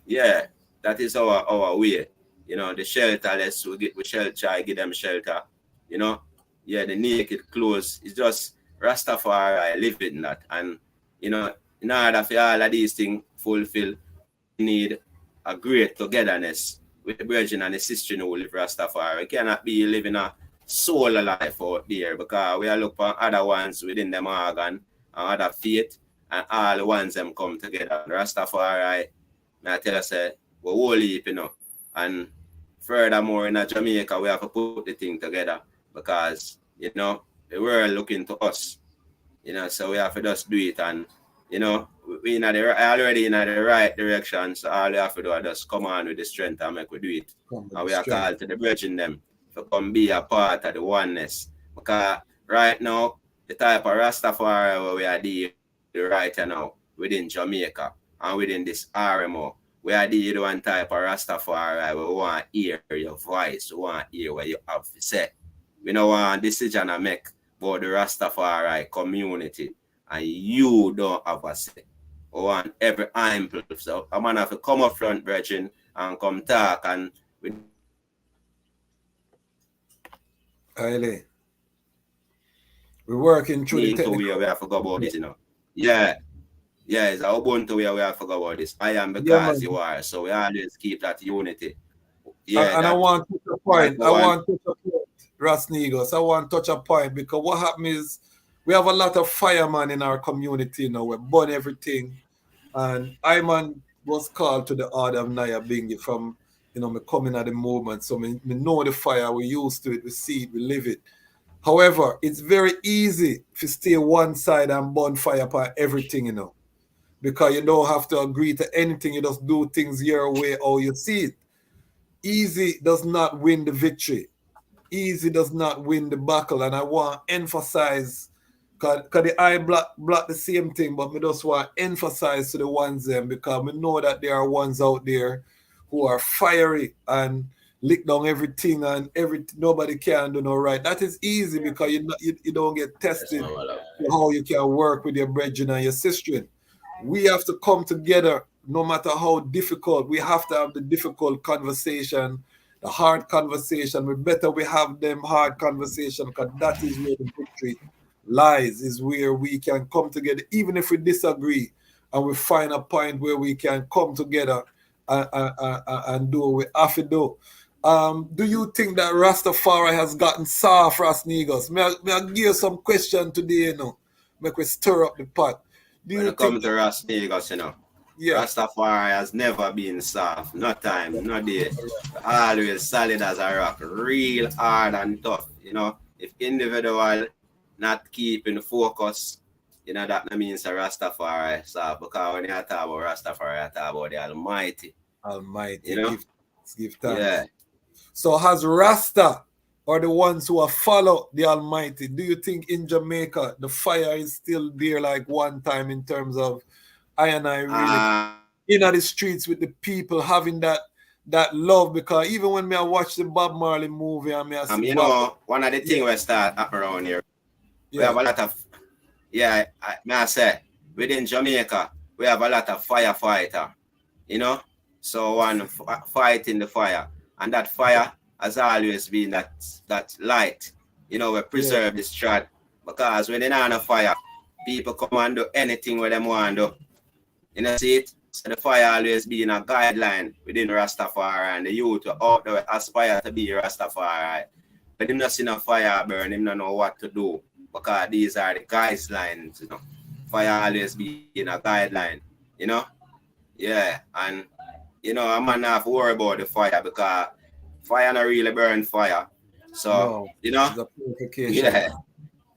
yeah. That is our way. The shelterless, we shelter, give them shelter. The naked clothes. It's just Rastafari living that. And, in order for all of these things fulfill, we need a great togetherness with the brethren and the sister who live Rastafari. We cannot be living a solo life out there because we are looking for other ones within them organ and other faith and all the ones them come together. Rastafari, I tell us, we're whole heap, and furthermore in Jamaica we have to put the thing together because the world looking to us, so we have to just do it and we already in the right direction, so all we have to do is just come on with the strength and make we do it. And we are called to the bridging them to come be a part of the oneness because right now the type of Rastafari where we are dealing right now within Jamaica and within this RMO. We are the one type of Rastafari. We want to hear your voice. We want to hear what you have to say. We don't want a decision to make about the Rastafari community. And you don't have a say. We want every ample. So I'm going to have to come up front, brethren, and come talk. And we're working through the technical. We have to go about this, Yeah, it's our Ubuntu way we have to forget about this. I am because you are. So we always keep that unity. Yeah. And I want to touch a point. Ras Negus. I want to touch a point because what happens is we have a lot of firemen in our community now. We burn everything. And Iman was called to the order of Naya Bingi from, me coming at the movement. So me know the fire. We used to it. We see it. We live it. However, it's very easy to stay one side and burn fire upon everything, because you don't have to agree to anything. You just do things your way or you see it. Easy does not win the victory. Easy does not win the battle. And I want to emphasize, because the eye block the same thing, but me just want to emphasize to the ones them because we know that there are ones out there who are fiery and lick down everything and nobody can do no right. That is easy because you don't get tested how you can work with your brethren and your sister. We have to come together no matter how difficult. We have to have the difficult conversation, the hard conversation. We have them hard conversation because that is where the victory lies, is where we can come together even if we disagree and we find a point where we can come together and do what we have to do. Do you think that Rastafari has gotten soft, Ras Negus? May I give you some question today, you know? Make we stir up the pot. Do When you it comes think to Ras Negus, you know, yeah, Rastafari has never been soft. No time, no day. Always solid as a rock. Real hard and tough. You know, if individual not keeping focus, you know, that means a Rastafari soft. Because when you talk about Rastafari, you talk about the Almighty. Almighty, You know? give thanks. Yeah. So has Rasta or the ones who have followed the Almighty, do you think in Jamaica the fire is still there like one time in terms of I and I really in the streets with the people having that love? Because even when I watch the Bob Marley movie and I see you Bob, know, one of the things we start around here, we have a lot of, I say, within Jamaica, we have a lot of firefighter, you know? So one fight in the fire. And that fire has always been that light. You know, we preserve this strat. Because when they're on a fire, people come and do anything with them want to do. You know, see it? So the fire always being a guideline within Rastafari, and the youth will out there aspire to be Rastafari. But him not see no fire burn, him not know what to do. Because these are the guidelines, you know. Fire always being a guideline, you know? Yeah, and you know, I'm not have to worry about the fire because fire not really burn fire. So, no, you know, it's a purification. yeah.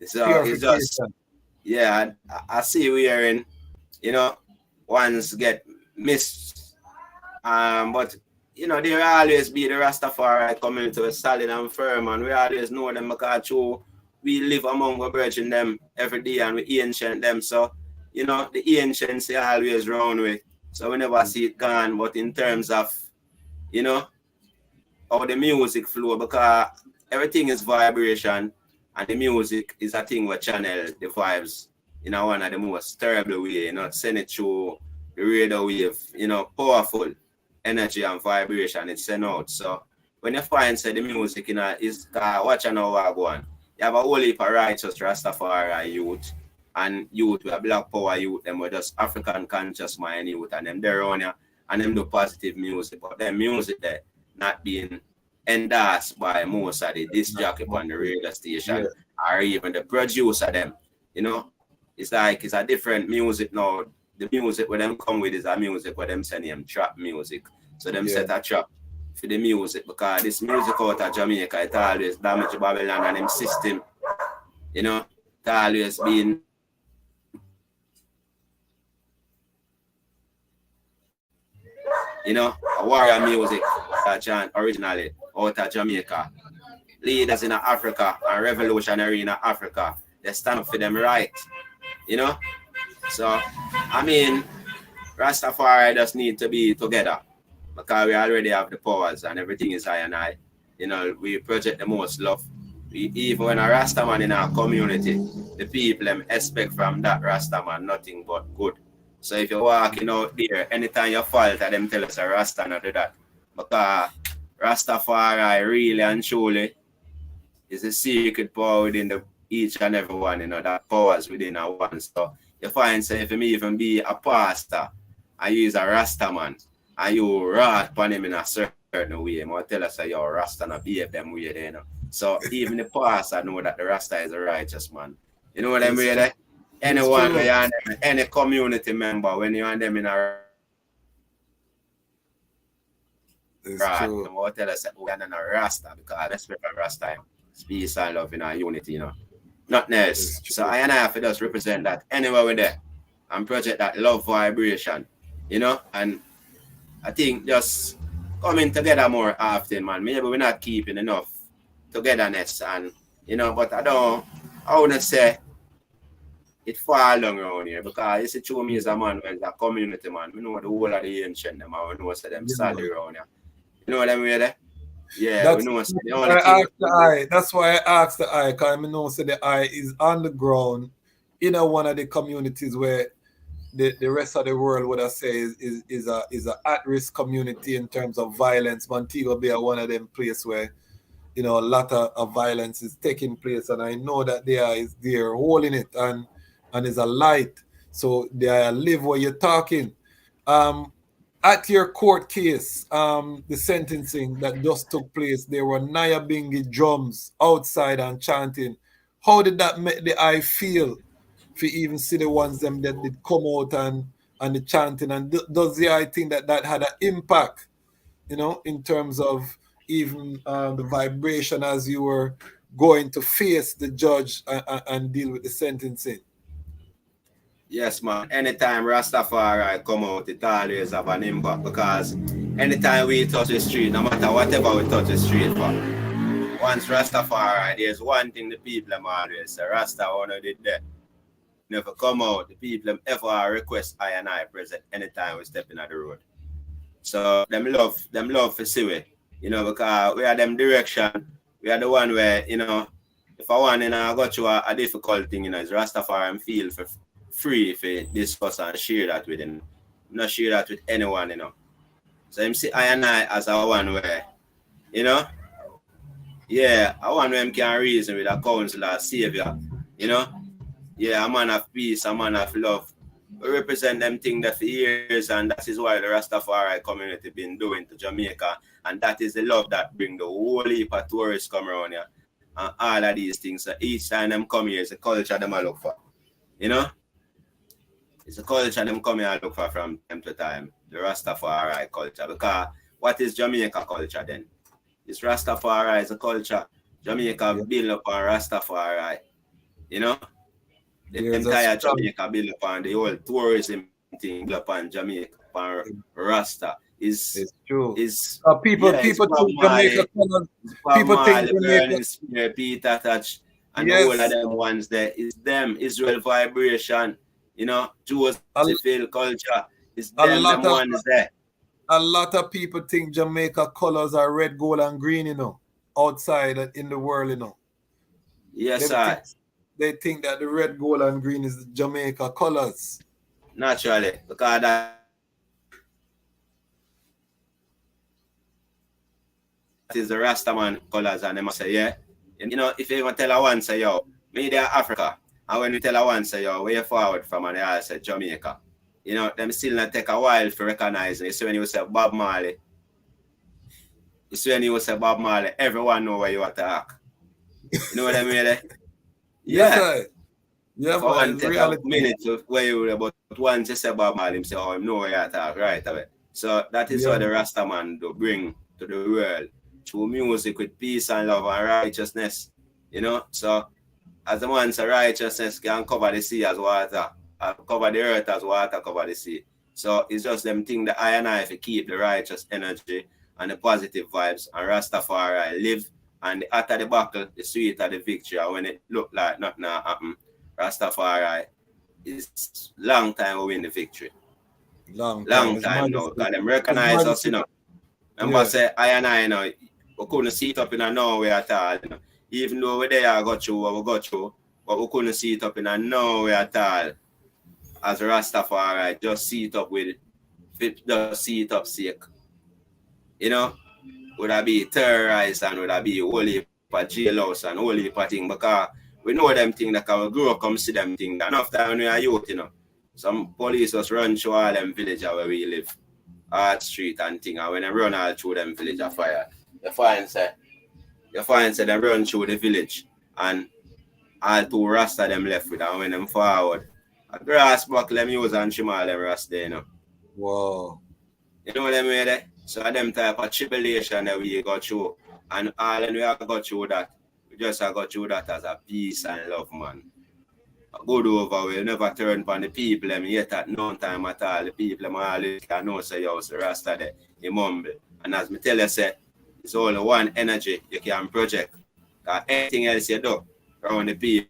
So it's just, yeah, I see we are in, you know, ones get missed. But, you know, there will always be the Rastafari community with solid and firm, and we always know them because true, we live among our brethren them every day and we ancient them. So, you know, the ancients they always round with. So we never see it gone, but in terms of, you know, how the music flow, because everything is vibration, and the music is a thing where channel the vibes in one of the most terrible way, you know, send it through the radio wave, you know, powerful energy and vibration it's sent out. So when you find say the music, you know, is watch and how I go on. You have a whole heap of righteous Rastafari youth. And youth, we are black power youth, them were just African conscious mind youth, and them they're on here, and them do positive music, but their music there not being endorsed by most of the disc jockey on the radio station, or even the producer them, you know. It's like it's a different music now. The music where them come with is a music where them send them trap music. So them set a trap for the music, because this music out of Jamaica, it always damage Babylon and them system, you know. It always been you know, a warrior music that chant originally out of Jamaica. Leaders in Africa and revolutionary in Africa, they stand up for them right, you know. So, I mean, Rastafari just need to be together because we already have the powers and everything is high and high. You know, we project the most love. Even when a Rastaman in our community, the people them expect from that Rastaman nothing but good. So if you're walking out there, anytime you fault, them tell us a Rasta not do that. Because Rastafari really and truly is a secret power within each and every one, you know, that powers within a one. So you find, say, if you even be a pastor and you is a Rastaman and you rat upon him in a certain way, you tell us that you're Rasta and behave them way there, you know. So even the pastor know that the Rasta is a righteous man. You know what I mean? Like, anyone where you any community member, when you and them in a right, you tell us that we are not a Rasta because respect for Rasta, peace and love in our unity, you know. Nothing else. So I and I have to just represent that anywhere we're there and project that love vibration, you know. And I think just coming together more often, man. Maybe we're not keeping enough togetherness, and you know, but I wouldn't say it far along around here because you see, to me as a man, when a community man, we know the whole of the ancient them, and we know say them solid around here. You know what I mean? Yeah, that's, we know say the only thing. That's why I asked the eye, because I know say the eye is on the ground in one of the communities where the rest of the world would I say is a at-risk community in terms of violence. Montego Bay are one of them places where, you know, a lot of violence is taking place, and I know that they're holding it and is a light. So they live where you're talking. at your court case, the sentencing that just took place, there were Nyabingi drums outside and chanting. How did that make the eye feel? If you even see the ones them that did come out and the chanting, and does the eye think that that had an impact, you know, in terms of even the vibration as you were going to face the judge and deal with the sentencing? Yes, man. Anytime Rastafari come out, it always have an impact because anytime we touch the street, no matter whatever we touch the street for, once Rastafari, there's one thing the people them always say, Rasta one did that. Never come out. The people them ever request I and I present anytime we step in the road. So them love to see it, you know, because we are them direction. We are the one where, you know, if I want, you know, I got you a difficult thing, you know, it's Rastafari and feel for free if you discuss and share that with him. Not share that with anyone, you know. So him see I and I as a one where, you know, yeah, I want him can reason with a counselor, savior, you know. Yeah, a man of peace, a man of love. We represent them things that for years, and that is why the Rastafari community been doing to Jamaica, and that is the love that bring the whole heap of tourists come around here, and all of these things. So each time them come here, it's a culture them I look for, you know. It's a culture them come here and look for from time to time, the Rastafari culture. Because what is Jamaica culture then? It's Rastafari is a culture. Jamaica built upon Rastafari, you know. The entire Jamaica built upon the whole tourism thing built upon Jamaica, upon Rasta. It's true. Is people think Jamaica people think Jamaica Peter Touch and all of them ones there is them Israel vibration, you know, Joseph culture is them ones there. A lot of people think Jamaica colors are red, gold, and green, you know, outside in the world, you know. Yes, sir. They think that the red, gold, and green is the Jamaica colors. Naturally, because that is the Rastaman colors, and they must say, yeah. You know, if you even tell a one, say, yo, me there Africa, and when you tell a one, say, yo, where you forward from, and they all say Jamaica. You know, them still not take a while to recognize it. So when you say Bob Marley, everyone know where you attack. You know what I mean? Yeah. Yeah, for one take a minute to where you about once you say Bob Marley, say, oh, I know where you attack right away. So that is what the Rastaman do bring to the world through music with peace and love and righteousness. You know, so as the man say righteousness can cover the sea as water, cover the earth as water cover the sea. So it's just them thing that I and I if keep the righteous energy and the positive vibes, and Rastafari live, and the hotter the battle, the sweeter the victory. And when it look like nothing happen, Rastafari is long time we win the victory. Long time now, because them recognize us, you know. Remember say I and I, you know, we couldn't see it up in a nowhere at all, you know. Even though we there got through what we got through, but we couldn't see it up in a nowhere at all. As Rastafari, just see it up with it, just see it up sake. You know, would I be terrorized and would I be holy for jailhouse and holy for thing, because we know them things that can grow up come see them things. Enough time when we are youth, you know. Some police just run through all them villages where we live, Art Street and thing, and when they run all through them village of fire, you find say they run through the village and all two Rasta them left with, and when them forward, a grass buckle them use and trim all them Rasta, you know. Wow. You know what I mean? So them type of tribulation that we got through, and all and we have got through that, we just have got through that as a peace and love, man. A good over will never turn upon the people them yet at no time at all. The people them always can know say yo, so Rasta there, he mumble. And as me tell you say, it's only one energy you can project. Because anything else you do around the people,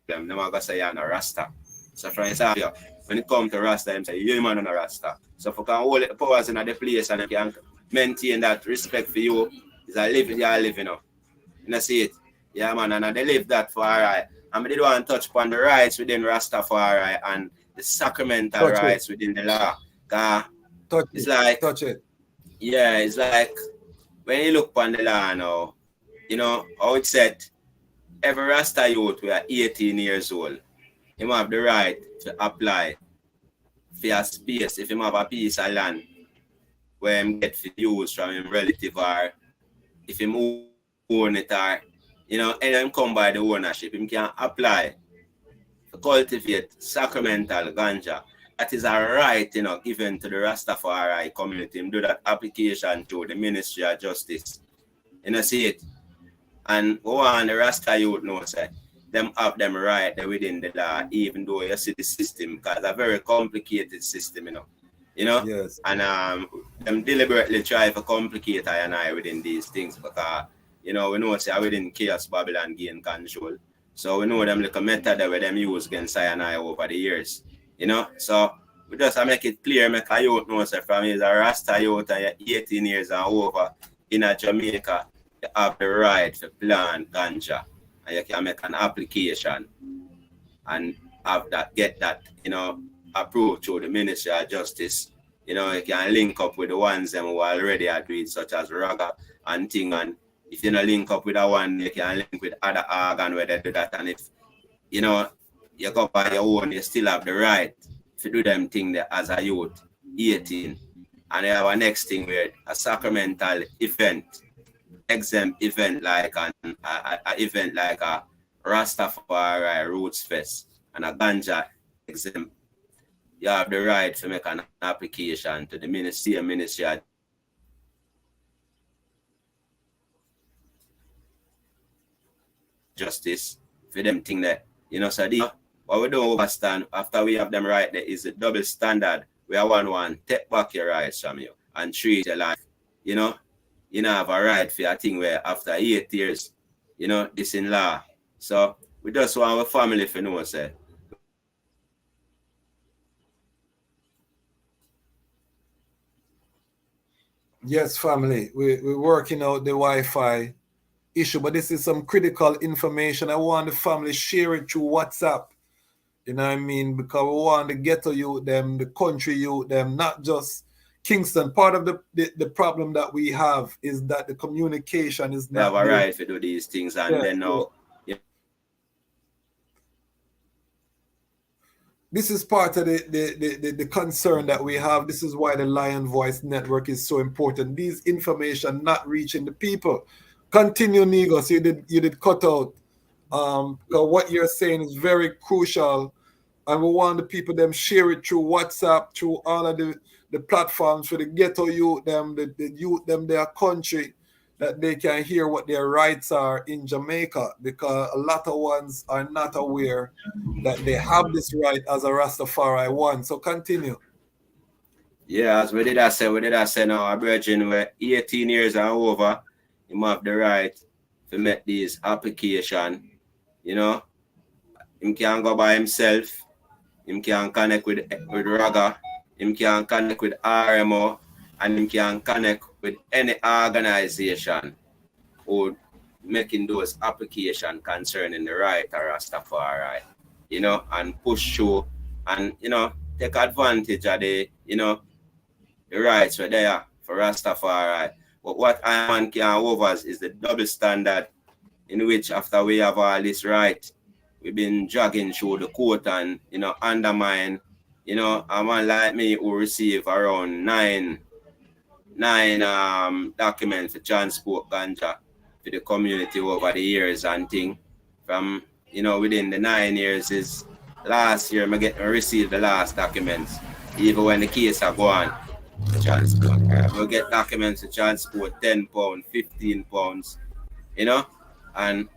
them never gonna say you're not Rasta. So for example, when it comes to Rasta, them say you man on a Rasta. So if you can hold the powers in the place and you can maintain that respect for you, it's a living you are living up. You know, see it? Yeah, man, and they live that for alright. And they don't want to touch upon the rights within Rastafari and the sacramental rights within the law. It's like, yeah, it's like when you look upon the law now, you know, how it said, every Rasta youth we are 18 years old. him have the right to apply for a space if him have a piece of land where him get for use from him relative or if him own it or and him come by the ownership, him can apply to cultivate sacramental ganja. That is a right, given to the Rastafari community. Him do that application to the Ministry of Justice. See it. And we want the Rasta youth know, say, them have them right there within the law, even though you see the system, because it's a very complicated system, Yes. And them deliberately try to complicate I and I within these things because, we know, say, within chaos, Babylon gain control. So we know them little method that them use against I and I over the years, So we just make it clear, make a youth know, say, from he's a Rasta youth and you're 18 years and over in a Jamaica, you have the right to plant ganja and you can make an application and have that, get that, approved through the Ministry of Justice. You can link up with the ones them who already are doing, such as Raga and Ting. And if you don't link up with that one, you can link with other organ where they do that. And if you go by your own, you still have the right to do them thing there as a youth, 18. And you have a next thing where a sacramental event, exempt event like an event like a Rastafari Roots Fest and a ganja exempt. You have the right to make an application to the Ministry of Justice for them thing that, so what we don't understand after we have them right there is the double standard. We are one take back your rights from you and treat your life. You have a right for a thing where after 8 years, this in law. So we just want our family to know, say. Yes, family. We're working out the Wi-Fi issue, but this is some critical information. I want the family share it through WhatsApp. You know what I mean? Because we want the ghetto youth, them, the country youth, them, not just Kingston. Part of the problem that we have is that the communication is not. We have a right to do these things, and then now. This is part of the concern that we have. This is why the Lion Voice Network is so important. These information not reaching the people. Continue, Negus. You did cut out. What you're saying is very crucial, and we want the people them share it through WhatsApp, through all of the platforms for the ghetto youth, them, the youth, them, their country, that they can hear what their rights are in Jamaica, because a lot of ones are not aware that they have this right as a Rastafari one. So continue. Yeah, as we did say now, our virgin were 18 years and over, you have the right to make this application. Him can go by himself, him can connect with Raga, him can connect with RMO, and him can connect with any organization who making those applications concerning the right of Rastafari, and push through and, take advantage of the rights were there for Rastafari. But what I can over is the double standard in which after we have all this right, we've been dragging through the court and, undermine, a man like me who receive around nine documents to transport ganja to the community over the years and thing. From, within the 9 years is last year, I received the last documents, even when the case are gone. Transport. We'll get documents to transport 10 pounds, 15 pounds, and,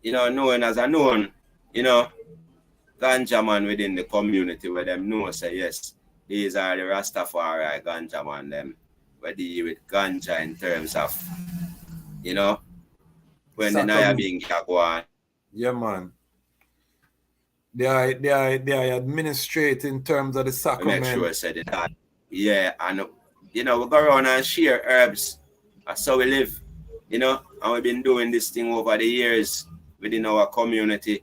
known as a known, ganja man within the community where them know, say, yes, these are the Rastafari ganja man, them, where they deal with ganja in terms of, when the Naya being go on. Yeah, man. They are administrate in terms of the sacrament. Make sure I said that. Yeah, and we go around and share herbs. That's how we live, and we've been doing this thing over the years within our community.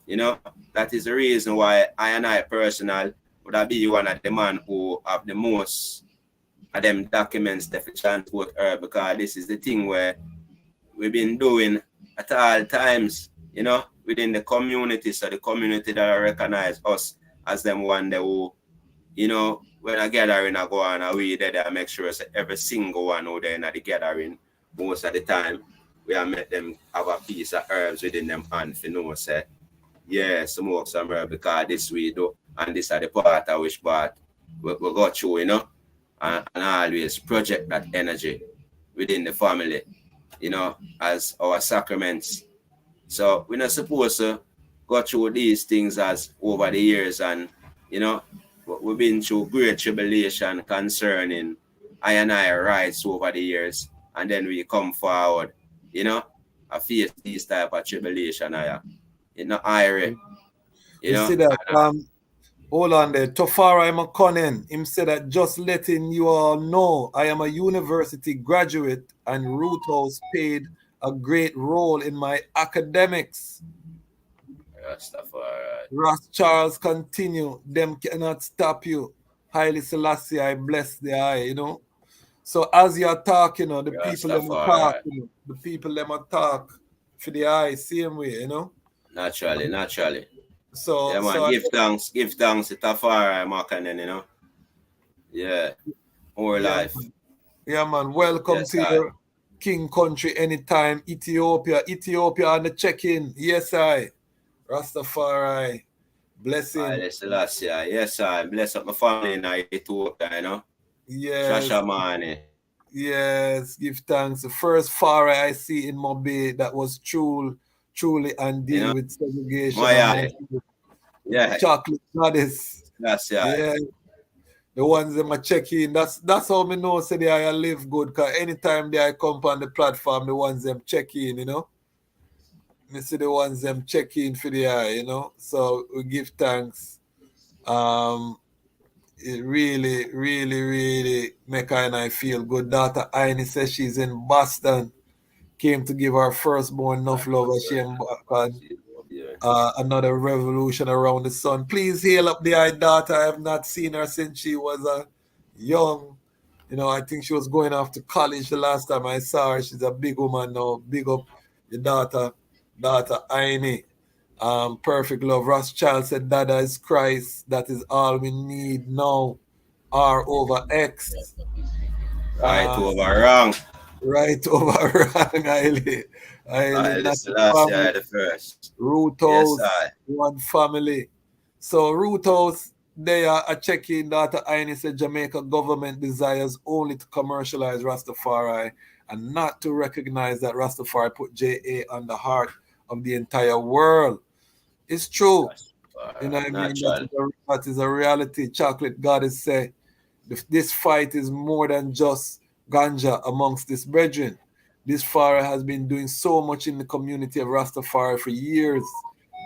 That is the reason why I and I personal would be one of the man who have the most of them documents that for transport herb, because this is the thing where we've been doing at all times, you know, within the community. So the community that recognize us as them one that who, you know, when a gathering I go on, we there, I make sure that every single one who there in the gathering, most of the time, we have met them have a piece of herbs within them hand, you know, say, yeah, smoke some herb because this we do, and this are the part of which part we go through, you know, and always project that energy within the family, you know, as our sacraments. So we're not supposed to go through these things as over the years, and you know, we've been through great tribulation concerning I and I rights over the years, and then we come forward, you know, I face these type of tribulation. You know, you know. see that hold on there. Tafari McConnell, him said that just letting you all know I am a university graduate and Roothouse paid a great role in my academics. Rastafari. Ras Charles continue, them cannot stop you. Haile Selassie, I bless the eye, you know. So as you're talking, you know, the people them talk, you know, the people them talk for the eye, same way, you know. Naturally. So yeah, man, so give thanks to Tafari Makanen, you know. Yeah. More life. Man. Yeah, man. Welcome to your King Country anytime. Ethiopia on the check-in. Yes, I. Rastafari. Blessing. Haile Selassie. Yes, I. Bless up my family in Ethiopia, you know. Yes. Shashamane. Yes, give thanks. The first Fari I see in Mobe that was truly and deal with segregation. Yeah. Chocolate goddess. That's yeah. The ones that I check in. That's how me know say they I live good. Cause anytime they I come on the platform, the ones them check in, you know. Me see the ones them check in for the eye, you know. So we give thanks. It really make her and I feel good. Daughter Aini says she's in Boston. Came to give her firstborn enough love as she embarked on another revolution around the sun. Please hail up the eye daughter. I have not seen her since she was young. You know, I think she was going off to college the last time I saw her. She's a big woman now. Big up your daughter Aini. Perfect love. Ross Child said, Dada is Christ. That is all we need now. R over X. Right over wrong. Right over wrong, Haile. The first. Roothouse, yes, one family. So Roothouse, they are checking that Aini said Jamaica government desires only to commercialize Rastafari and not to recognize that Rastafari put JA on the heart of the entire world. It's true. You know what I mean? That is a reality. Chocolate Goddess say this fight is more than just ganja amongst this brethren. This Farah has been doing so much in the community of Rastafari for years,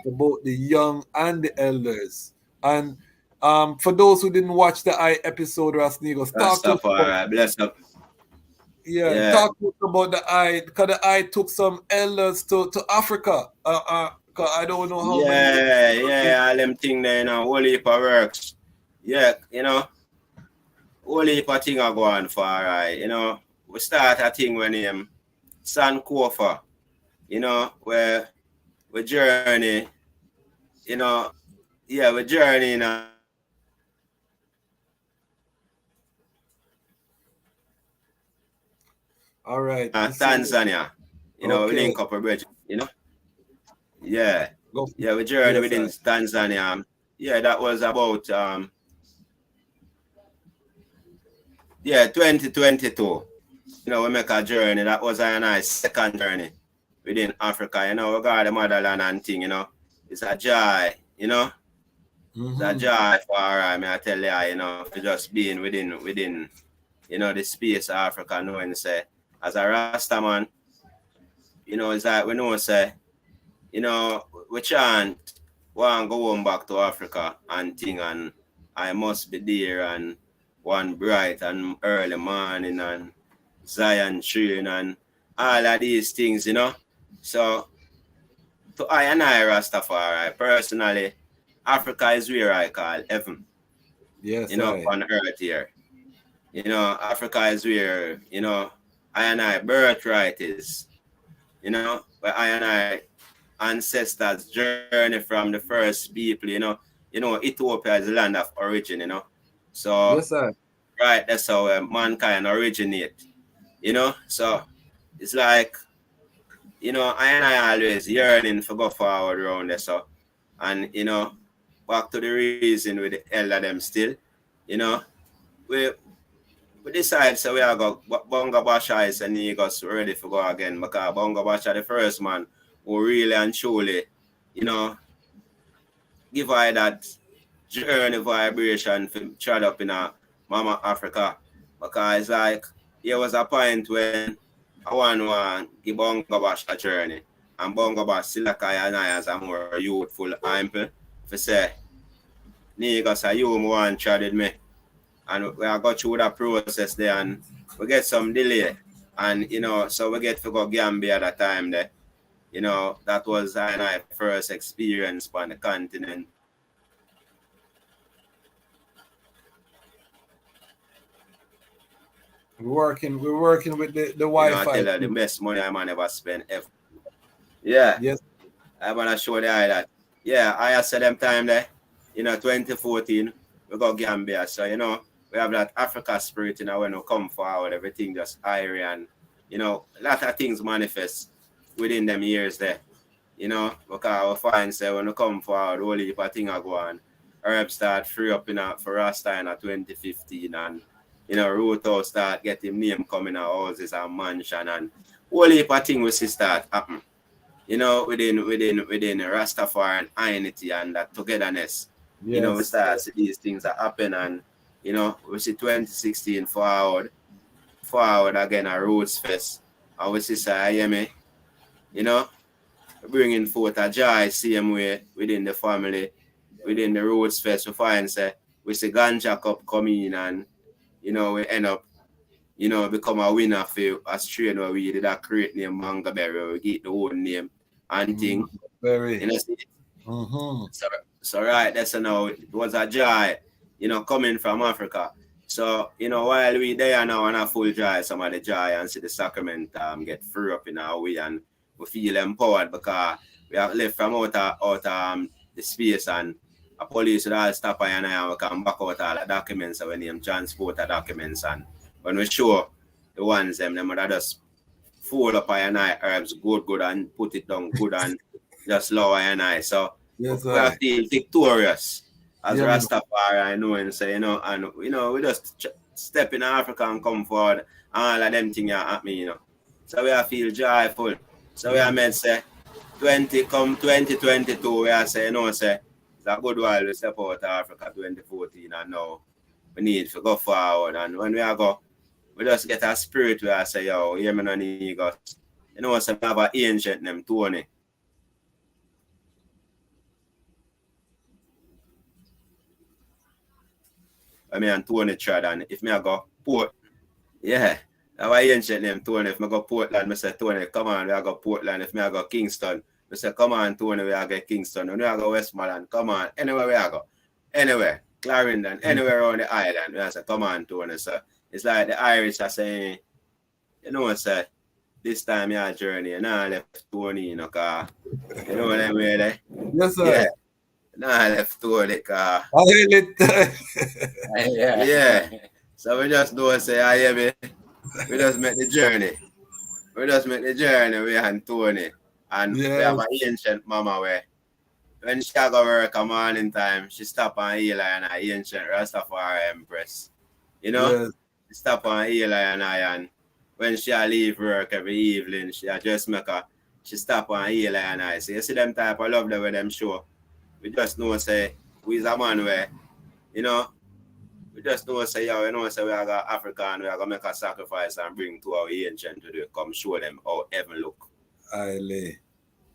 for both the young and the elders. And for those who didn't watch the eye episode, Ras Negus, talk to us. Bless up. Yeah, talk to us about the eye, because the eye took some elders to Africa. I don't know how many. Yeah, all them things there, you know, whole heap of works. Yeah, you know, whole heap of things are going for, right? You know, we start a thing when him Sankofa, you know, where we journey, you know, we journey now. All right. Tanzania, you know, we link up a bridge, you know. Yeah, we journey within Tanzania. Yeah, that was about 2022. You know, we make a journey. That was a nice second journey within Africa. You know, we got the motherland and thing, you know. It's a joy, you know. It's a joy for I tell you, you know, for just being within, you know, the space of Africa, knowing, say, as a Rasta man, you know, it's like we know, say, you know, we chant, want to go home back to Africa and thing, and I must be there, and one bright and early morning, and Zion train, and all of these things, you know. So, to I and I, Rastafari, personally, Africa is where I call heaven. Yes, you know, on earth here. You know, Africa is where, you know, I and I birthright is. You know, where I and I ancestors' journey from the first people, Ethiopia is the land of origin, So Yes, sir. right, that's how mankind originate, So it's like, I always yearning for go forward around there, so and back to the reason with the elder them still, we decide so we are go Bonga Basha is and Negus ready for go again because Bonga Basha the first man who really and truly, give I that journey vibration from trod up in a Mama Africa. Because it's like there was a point when I want give Bonga Bash a journey. And Bonga Bash Silakai and I as a more youthful ample for say niggas are you want treaded me. And we are got through that process there and we get some delay. And so we get to go Gambia at that time there. That was my first experience on the continent. We're working with the Wi-Fi. I tell her the best money I ever spent ever. Yeah. Yes. I wanna show the eye that. Yeah, I said them time there, 2014, we got Gambia. So, we have that Africa spirit, when we come forward, everything just airy and, a lot of things manifest within them years there. Because we find say when we come forward, all heap of things are going. Herb start free up for Rasta in 2015 and Roothouse start getting name coming out houses and mansion and all heap of things we see start happen. Within Rastafari and unity and that togetherness. Yes. We start to see these things that happen and we see 2016 forward again at Roots Fest. And we see Sayemi, bringing forth a joy same way within the family, within the Roots Fest. We find say we see Ganja Cup come in and we end up become a winner for a strain where we did a create name Montego Bay, we get the own name and thing. Very. So right, that's now it was a joy, coming from Africa. So, while we there now on a full joy, some of the joy and see the sacrament get free up in our way and we feel empowered because we have left from out the space and a police would all stop and we can back out all the documents when they transport the documents and when we show the ones them would just fold up and herbs good and put it down good and just lower and I. So yes, we have to feel victorious as Rastafari, and say, and we just step in Africa and come forward and all of them things at me, So we have feel joyful. So we have made say 2022 we have say, say it's a good while we step out of Africa 2014 and now we need to go forward and when we go, we just get a spirit where I say, yo, hear me no Negus. So we have an ancient name, Tony. I mean, Tony Trad, and if me I go Port, yeah, our ancient name Tony. If I go Portland, I say Tony, come on, we I go Portland. If me I go Kingston, I say come on, Tony, we I go Kingston. When we I go Westmoreland, come on, anywhere we I go, anywhere, Clarendon, anywhere around the island, we I say come on, Tony. So it's like the Irish are saying, say this time your journey, and I left Tony, cause you know what I mean, eh? Yes, sir. Yeah. I left Tony, cause yeah. So we just don't say, I hear me. We just make the journey. We and Tony. And we have an ancient mama where when she go work a morning time, she stop on Eli and an ancient Rastafari Empress. She stop on Eli and I, and when she leave work every evening, she just she stop on Eli and I. So you see them type of love that with them show. We just know say we's a man where, we just know say, say we are going Africa and we are going to make a sacrifice and bring to our ancient to come show them how heaven look. Aye.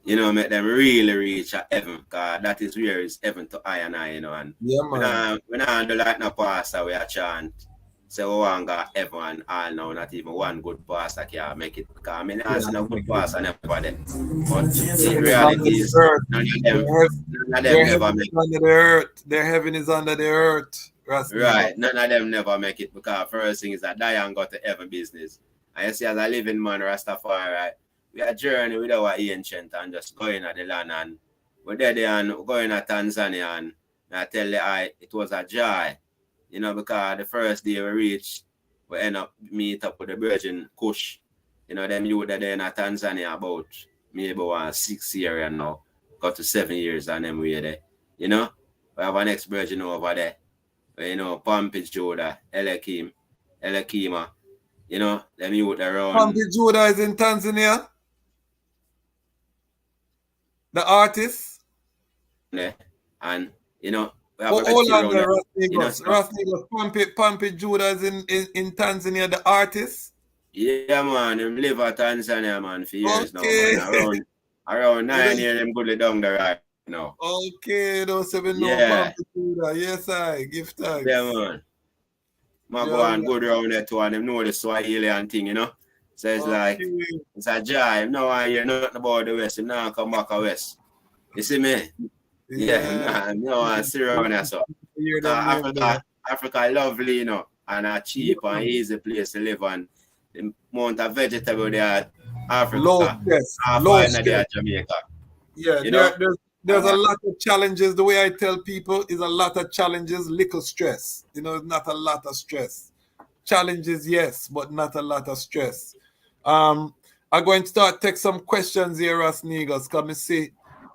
Make them really reach at heaven, because that is where is heaven to I and I, and yeah, man. We don't do like no pastor we a chant. So we want to go heaven and all now, not even one good pastor can make it. Because I mean, there's no good pastor never there. But in reality, none of them never make it. Their heaven is under the earth. Right, none of them never make it because first thing is that die and go to heaven business. And you see, as a living man, Rastafari, we are journey with our ancient and just going at the land, and we're there and going to Tanzania, and I tell you, it was a joy, you know, because the first day we reached, we end up meet up with the Virgin Kush. You know, them youth that they're in Tanzania about maybe 6 years and now, got to 7 years and them way there. You know, we have an ex-Virgin over there. You know, Pampage Joda, Elekima, you know, them youth around. Pampage Joda is in Tanzania? The artist? Yeah. And, you know, we have hold on there, Ras you know, Negus. Ras Negus, Pampage Joda is in Tanzania, the artist? Yeah, man, them live at Tanzania, man, for years now, man. Around 9 years, them good down the right now. Okay, those 7 know Pampage Joda. Yes, I give thanks. Yeah, man. Go and go around there too, and them know the Swahili and thing, you know. So it's like, it's a jive. No, I hear nothing about the West. Now come back to West. You see me? Yeah, no, I see around there, so. Africa lovely, you know, and a cheap and easy place to live on. The amount of vegetable there, Africa, low stress. Jamaica. Yeah, you know? there's a lot of challenges. The way I tell people is a lot of challenges, little stress. You know, not a lot of stress. Challenges, yes, but not a lot of stress. I'm going to start take some questions here, Ras Negus. Come and see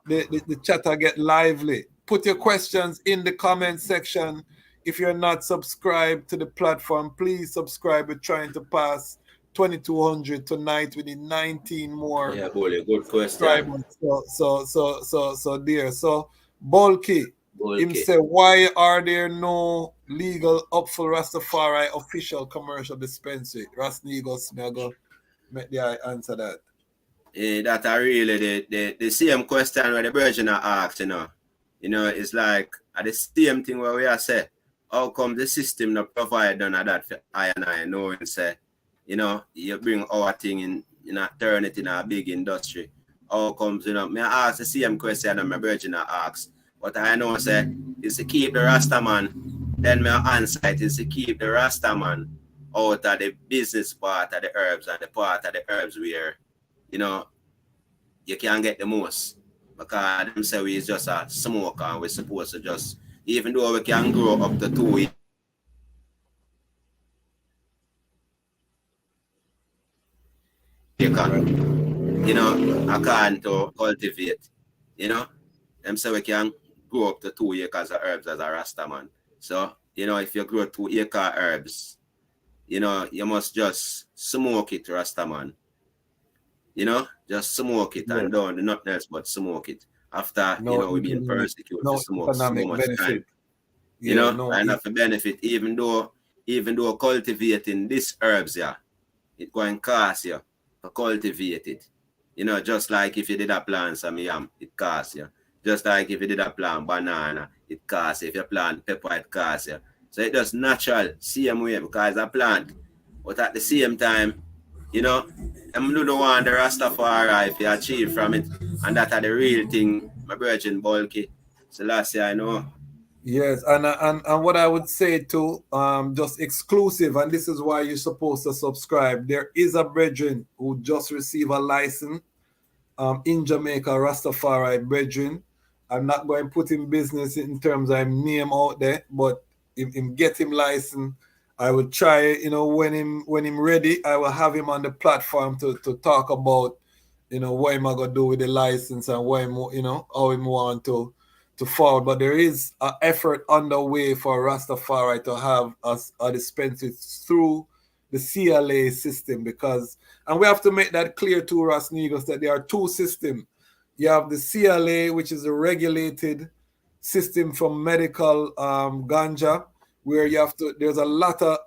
the chatter get lively. Put your questions in the comment section. If you're not subscribed to the platform, please subscribe. We're trying to pass 2,200 tonight. We need 19 more. Yeah, Bully, good question. So dear. So Bulky, him say, why are there no legal Upful Rastafari official commercial dispensary? Ras Negus, may I go make the answer that? That are really the same question where the Virgin are asked, you know. You know, it's like the same thing where we are say, how come the system not provide none of that for I and I know and say, you know, you bring our thing in, you know, turn it in a big industry. How comes, you know, me ask the same question and my Virgin asked. What I know say is to keep the Rastaman, then my answer it is to keep the Rastaman out of the business part of the herbs and the part of the herbs where, you know, you can't get the most. Because them say we is just a smoker and we're supposed to just, even though we can grow up to 2 years, you can, you know, according to cultivate, you know, them say we can grow up to 2 acres of herbs as a Rastaman. So, you know, if you grow 2 acre herbs, you know, you must just smoke it, Rastaman. You know, just smoke it and don't do nothing else but smoke it. After, you know, we've been persecuted to smoke so much time. You know, and have a benefit, even though cultivating these herbs, yeah, it going to cost you to cultivate it. You know, just like if you did a plant some yam, it costs you. Just like if you did a plant banana, it costs you. If you plant pepper, it costs you. So it does natural, same way, because a plant. But at the same time, you know, I'm not the one the Rastafari if you achieve from it. And that are the real thing, my Virgin Bulky. So last year I know. Yes, and what I would say too, just exclusive, and this is why you're supposed to subscribe. There is a brethren who just received a license in Jamaica, Rastafari brethren. I'm not going to put him business in terms of name out there, but if him get him license, I will try, you know, when him ready, I will have him on the platform to talk about, you know, what him I gonna do with the license and what him, you know, how him want to forward. But there is an effort underway for Rastafari to have a dispensary through the CLA system, because, and we have to make that clear to Ras Negus that there are two systems. You have the CLA, which is a regulated system from medical ganja, where you have to, there's a lot of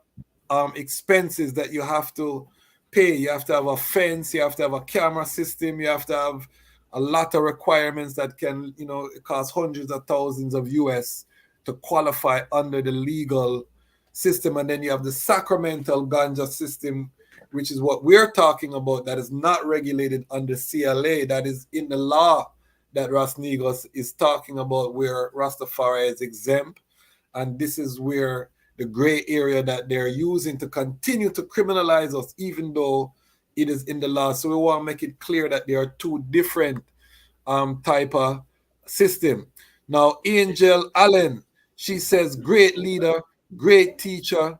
expenses that you have to pay. You have to have a fence, you have to have a camera system, you have to have a lot of requirements that can, you know, cost hundreds of thousands of US to qualify under the legal system. And then you have the sacramental ganja system, which is what we're talking about, that is not regulated under CLA, that is in the law that Ras Negus is talking about, where Rastafari is exempt. And this is where the gray area that they're using to continue to criminalize us, even though it is in the law. So we want to make it clear that there are two different type of system. Now, Angel Allen, she says, great leader, great teacher,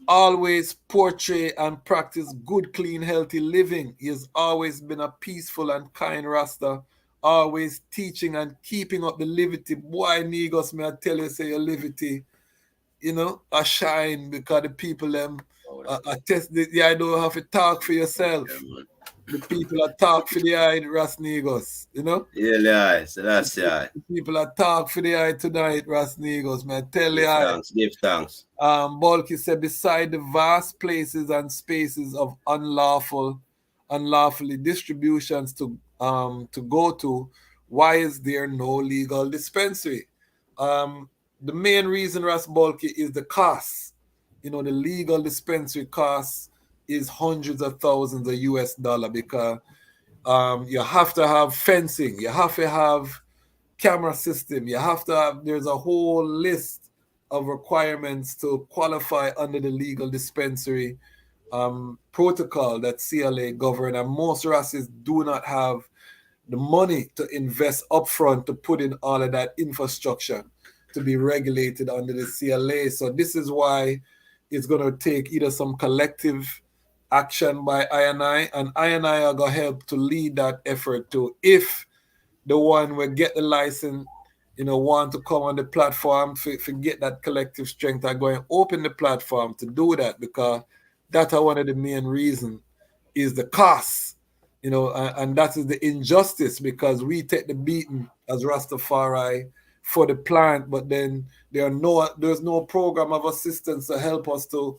always portray and practice good, clean, healthy living. He has always been a peaceful and kind Rasta, always teaching and keeping up the liberty. Boy, Negus, may I tell you, say your liberty, you know, a shine because the people them test the I don't have to talk for yourself. The people are talk for the eye, Ras Negus, you know? Yeah, so that's yeah. The people are talk for the eye tonight, Ras Negus, man. Tell Give the eye. thanks, give thanks. Bulky said, beside the vast places and spaces of unlawfully distributions to go to, why is there no legal dispensary? The main reason, Ras Bulky, is the cost. You know, the legal dispensary cost is hundreds of thousands of US dollar because you have to have fencing, you have to have camera system, you have to have, there's a whole list of requirements to qualify under the legal dispensary protocol that CLA govern, and most races do not have the money to invest upfront to put in all of that infrastructure to be regulated under the CLA. So this is why it's going to take either some collective action by I&I are going to help to lead that effort to, if the one will get the license, you know, want to come on the platform to get that collective strength, are going to open the platform to do that, because that's one of the main reasons is the cost, you know, and that is the injustice, because we take the beating as Rastafari for the plant, but then there's no program of assistance to help us to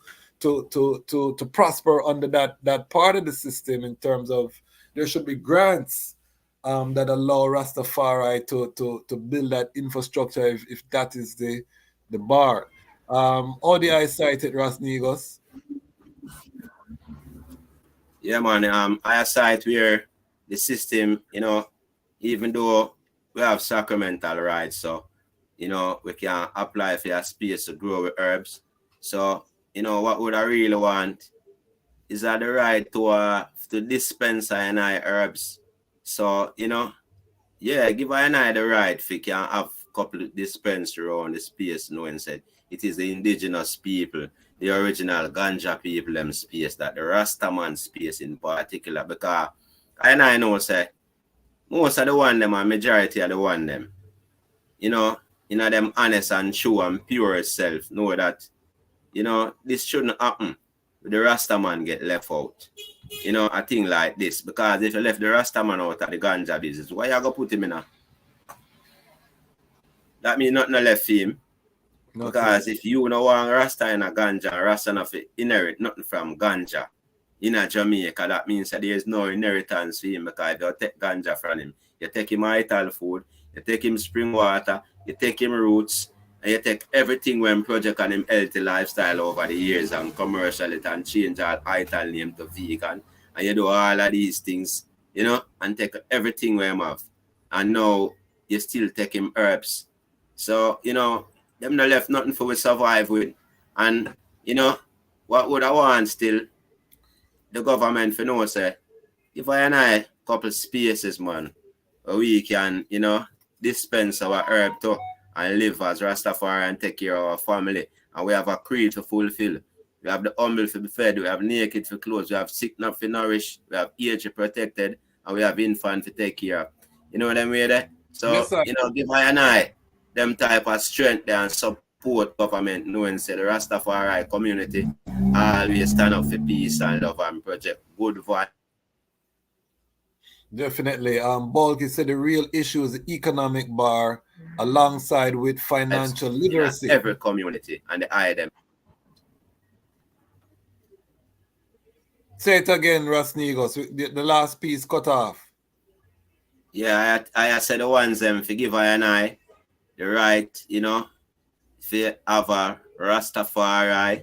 prosper under that part of the system, in terms of there should be grants that allow Rastafari to build that infrastructure if that is the bar. How do I cite it, Ras Negus? Yeah, man. I cite where the system, you know, even though we have sacramental rights, so you know we can apply for a space to grow with herbs. So you know what would I really want is that the right to dispense and herbs. So you know, yeah, give I the right if you can have a couple of dispensary around the space, knowing said it is the indigenous people, the original ganja people, them space, that the Rastaman space in particular, because I know say most of the one them and majority of the one them, you know them honest and true and pure self know that, you know, this shouldn't happen. The Rastaman get left out. You know, a thing like this. Because if you left the Rastaman out of the ganja business, why you gonna put him in a? That means nothing left for him. Because if you know want Rasta in a ganja, Rasta not inherit nothing from ganja in a Jamaica, that means that there is no inheritance for him, because if you take ganja from him, you take him vital food, you take him spring water, you take him roots, and you take everything when project on him healthy lifestyle over the years and commercial it and change all ital name to vegan, and you do all of these things, you know, and take everything where him have. And now you still take him herbs. So, you know, them not left nothing for we survive with. And, you know, what would I want still? The government for know say, if I and I couple spaces, man, where we can, you know, dispense our herb to and live as Rastafari and take care of our family. And we have a creed to fulfill. We have the humble to be fed, we have naked for clothes, we have sick not for nourish, we have aged protected, and we have infant to take care of. You know what I mean there? So, Yes, you know, give I and I them type of strength there and support government, knowing say the Rastafari community always stand up for peace and love and project good voice. Definitely. Bulky said the real issue is the economic bar alongside with financial literacy. Every community and the eye them. Say it again, Ras Negus. The last piece cut off. Yeah, I said the ones them forgive I and I the right, you know, to have a Rastafari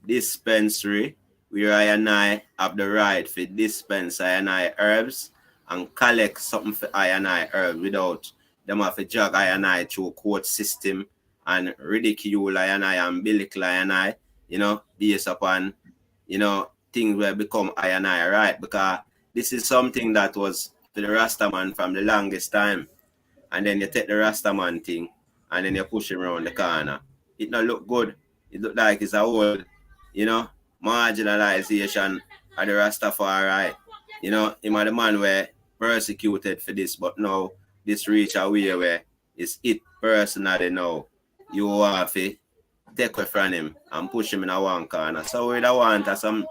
dispensary where I and I have the right to dispense I and I herbs and collect something for I and I herbs without them have to jog I and I through court system and ridicule I and I and belittle I and I, you know, based upon, you know, things will become I and I, right? Because this is something that was to the Rastaman from the longest time. And then you take the Rastaman thing and then you push him around the corner. It not look good. It look like it's a whole, you know, marginalization of the Rastafari. You know, him are the man where persecuted for this, but now this reach a way where it's it personally now. You have to take away from him and push him in a one corner. So we don't want some,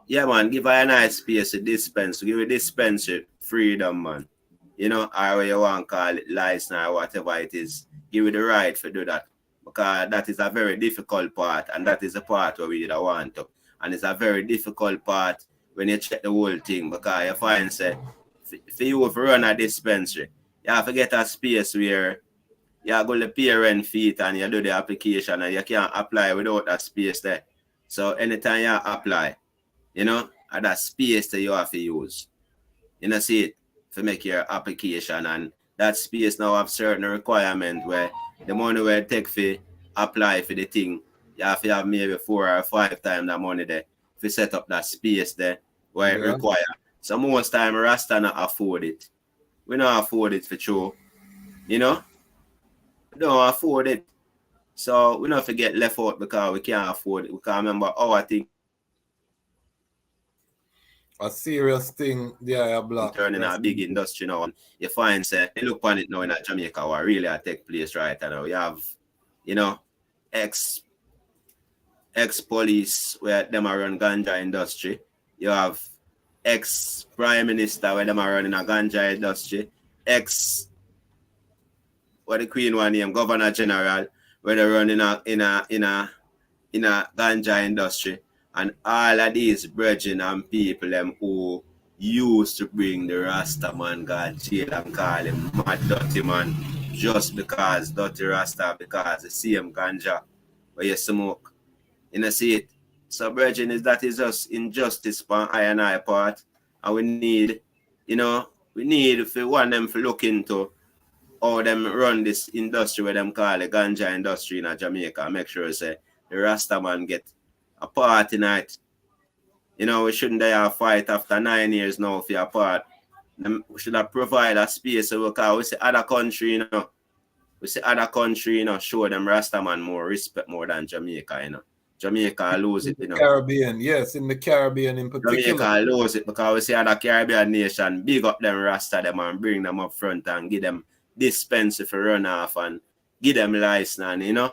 yeah man, give her a nice space to dispense, give a dispensary freedom, man. You know, or what you want to call it, license or whatever it is. Give it the right to do that. Because that is a very difficult part, and that is the part where we don't want to. And it's a very difficult part when you check the whole thing, because you find, say, for you to run a dispensary, you have to get a space where you go to pay rent fee and you do the application, and you can't apply without that space there. So anytime you apply, you know, at that space that you have to use. You know, see it, to make your application, and that space now have certain requirement where the money will take for apply for the thing, you have to have maybe 4 or 5 times the money there to set up that space there where it require. So most time Rasta not afford it. We don't afford it for sure. You know? We don't afford it. So we don't forget left out because we can't afford it. We can't remember our thing. A serious thing, yeah, black. Turning a big industry now. You find, say, you look on it now in Jamaica, what really take place right now. You have, you know, ex-police where them are run ganja industry. You have ex-prime minister where them are running a ganja industry. What the Queen one name, Governor General, where they run in a ganja industry. And all of these brethren and people them who used to bring the Rasta man God jail and call him mad dirty man just because dirty Rasta, because the same ganja where you smoke. You know, see it. So brethren, that is just injustice for I and I part. And we need, you know, if we want them to look into how them run this industry where them call the ganja industry in Jamaica. Make sure say the Rasta man get a part in it. You know, we shouldn't have fight after 9 years now for a part. We should have provide a space because we see other country, you know. We see other country, you know, show them Rastaman more respect more than Jamaica, you know. Jamaica lose it, you know. Caribbean, yes, in the Caribbean in particular. Jamaica lose it because we see other Caribbean nation big up them Rasta them and bring them up front and give them dispense for run off and give them license and, you know,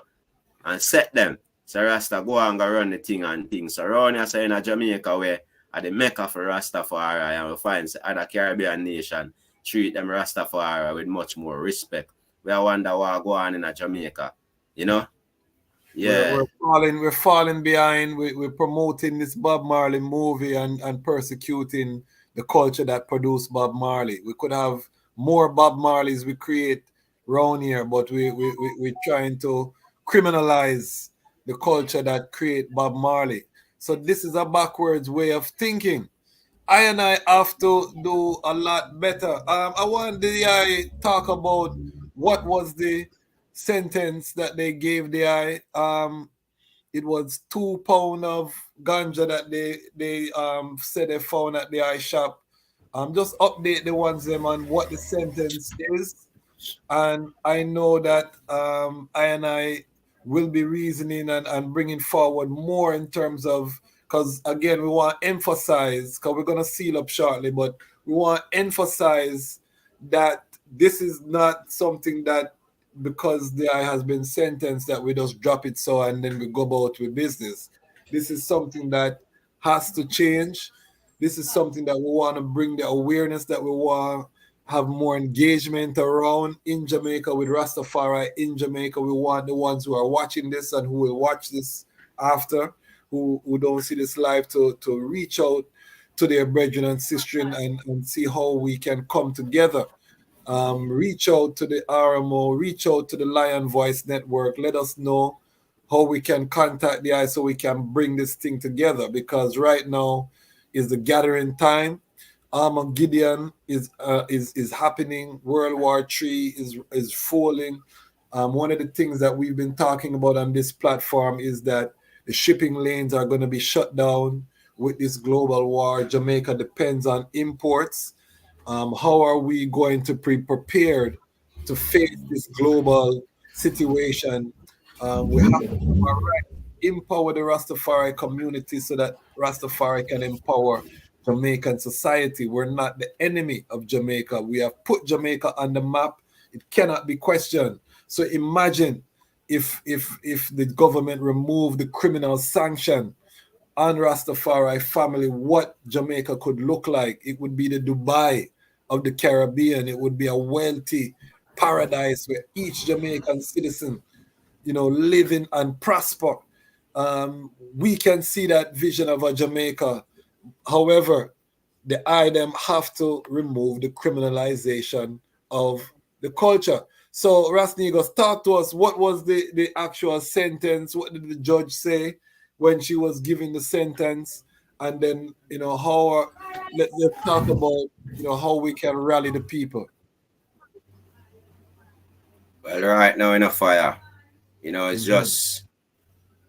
and set them. So Rasta go and go run the thing and things. So around here, so in Jamaica where at the Mecca for Rastafari, and we find other Caribbean nation treat them Rastafari with much more respect. We wonder what go on in Jamaica, you know? Yeah. We're falling behind. We're promoting this Bob Marley movie and persecuting the culture that produced Bob Marley. We could have more Bob Marleys we create around here, but we're trying to criminalize the culture that create Bob Marley. So this is a backwards way of thinking. I and I have to do a lot better. I want the talk about what was the sentence that they gave the it was 2 pounds of ganja that they said they found at the eye shop. Just update the ones them on what the sentence is. And I know that I and I will be reasoning and bringing forward more in terms of, because again, we want to emphasize, because we're going to seal up shortly, but we want to emphasize that this is not something that because the guy has been sentenced that we just drop it so and then we go about with business. This is something that has to change. This is something that we want to bring the awareness that we want have more engagement around in Jamaica with Rastafari in Jamaica. We want the ones who are watching this and who will watch this after, who don't see this live to reach out to their brethren and sisters and see how we can come together. Reach out to the RMO, reach out to the Lion Voice Network. Let us know how we can contact the eye so we can bring this thing together, because right now is the gathering time. Armageddon is happening. World War III is falling. One of the things that we've been talking about on this platform is that the shipping lanes are going to be shut down. with this global war. Jamaica depends on imports. How are we going to be prepared to face this global situation? We have to empower the Rastafari community so that Rastafari can empower Jamaican society. We're not the enemy of Jamaica. We have put Jamaica on the map. It cannot be questioned. So imagine if the government removed the criminal sanction on Rastafari family, what Jamaica could look like. It would be the Dubai of the Caribbean. It would be a wealthy paradise where each Jamaican citizen, living and prosper. We can see that vision of a Jamaica. However, the item have to remove the criminalization of the culture. So, Ras Negus, talk to us. What was the actual sentence? What did the judge say when she was giving the sentence? And then, how, let's talk about, how we can rally the people. Well, right now in a fire, it's just,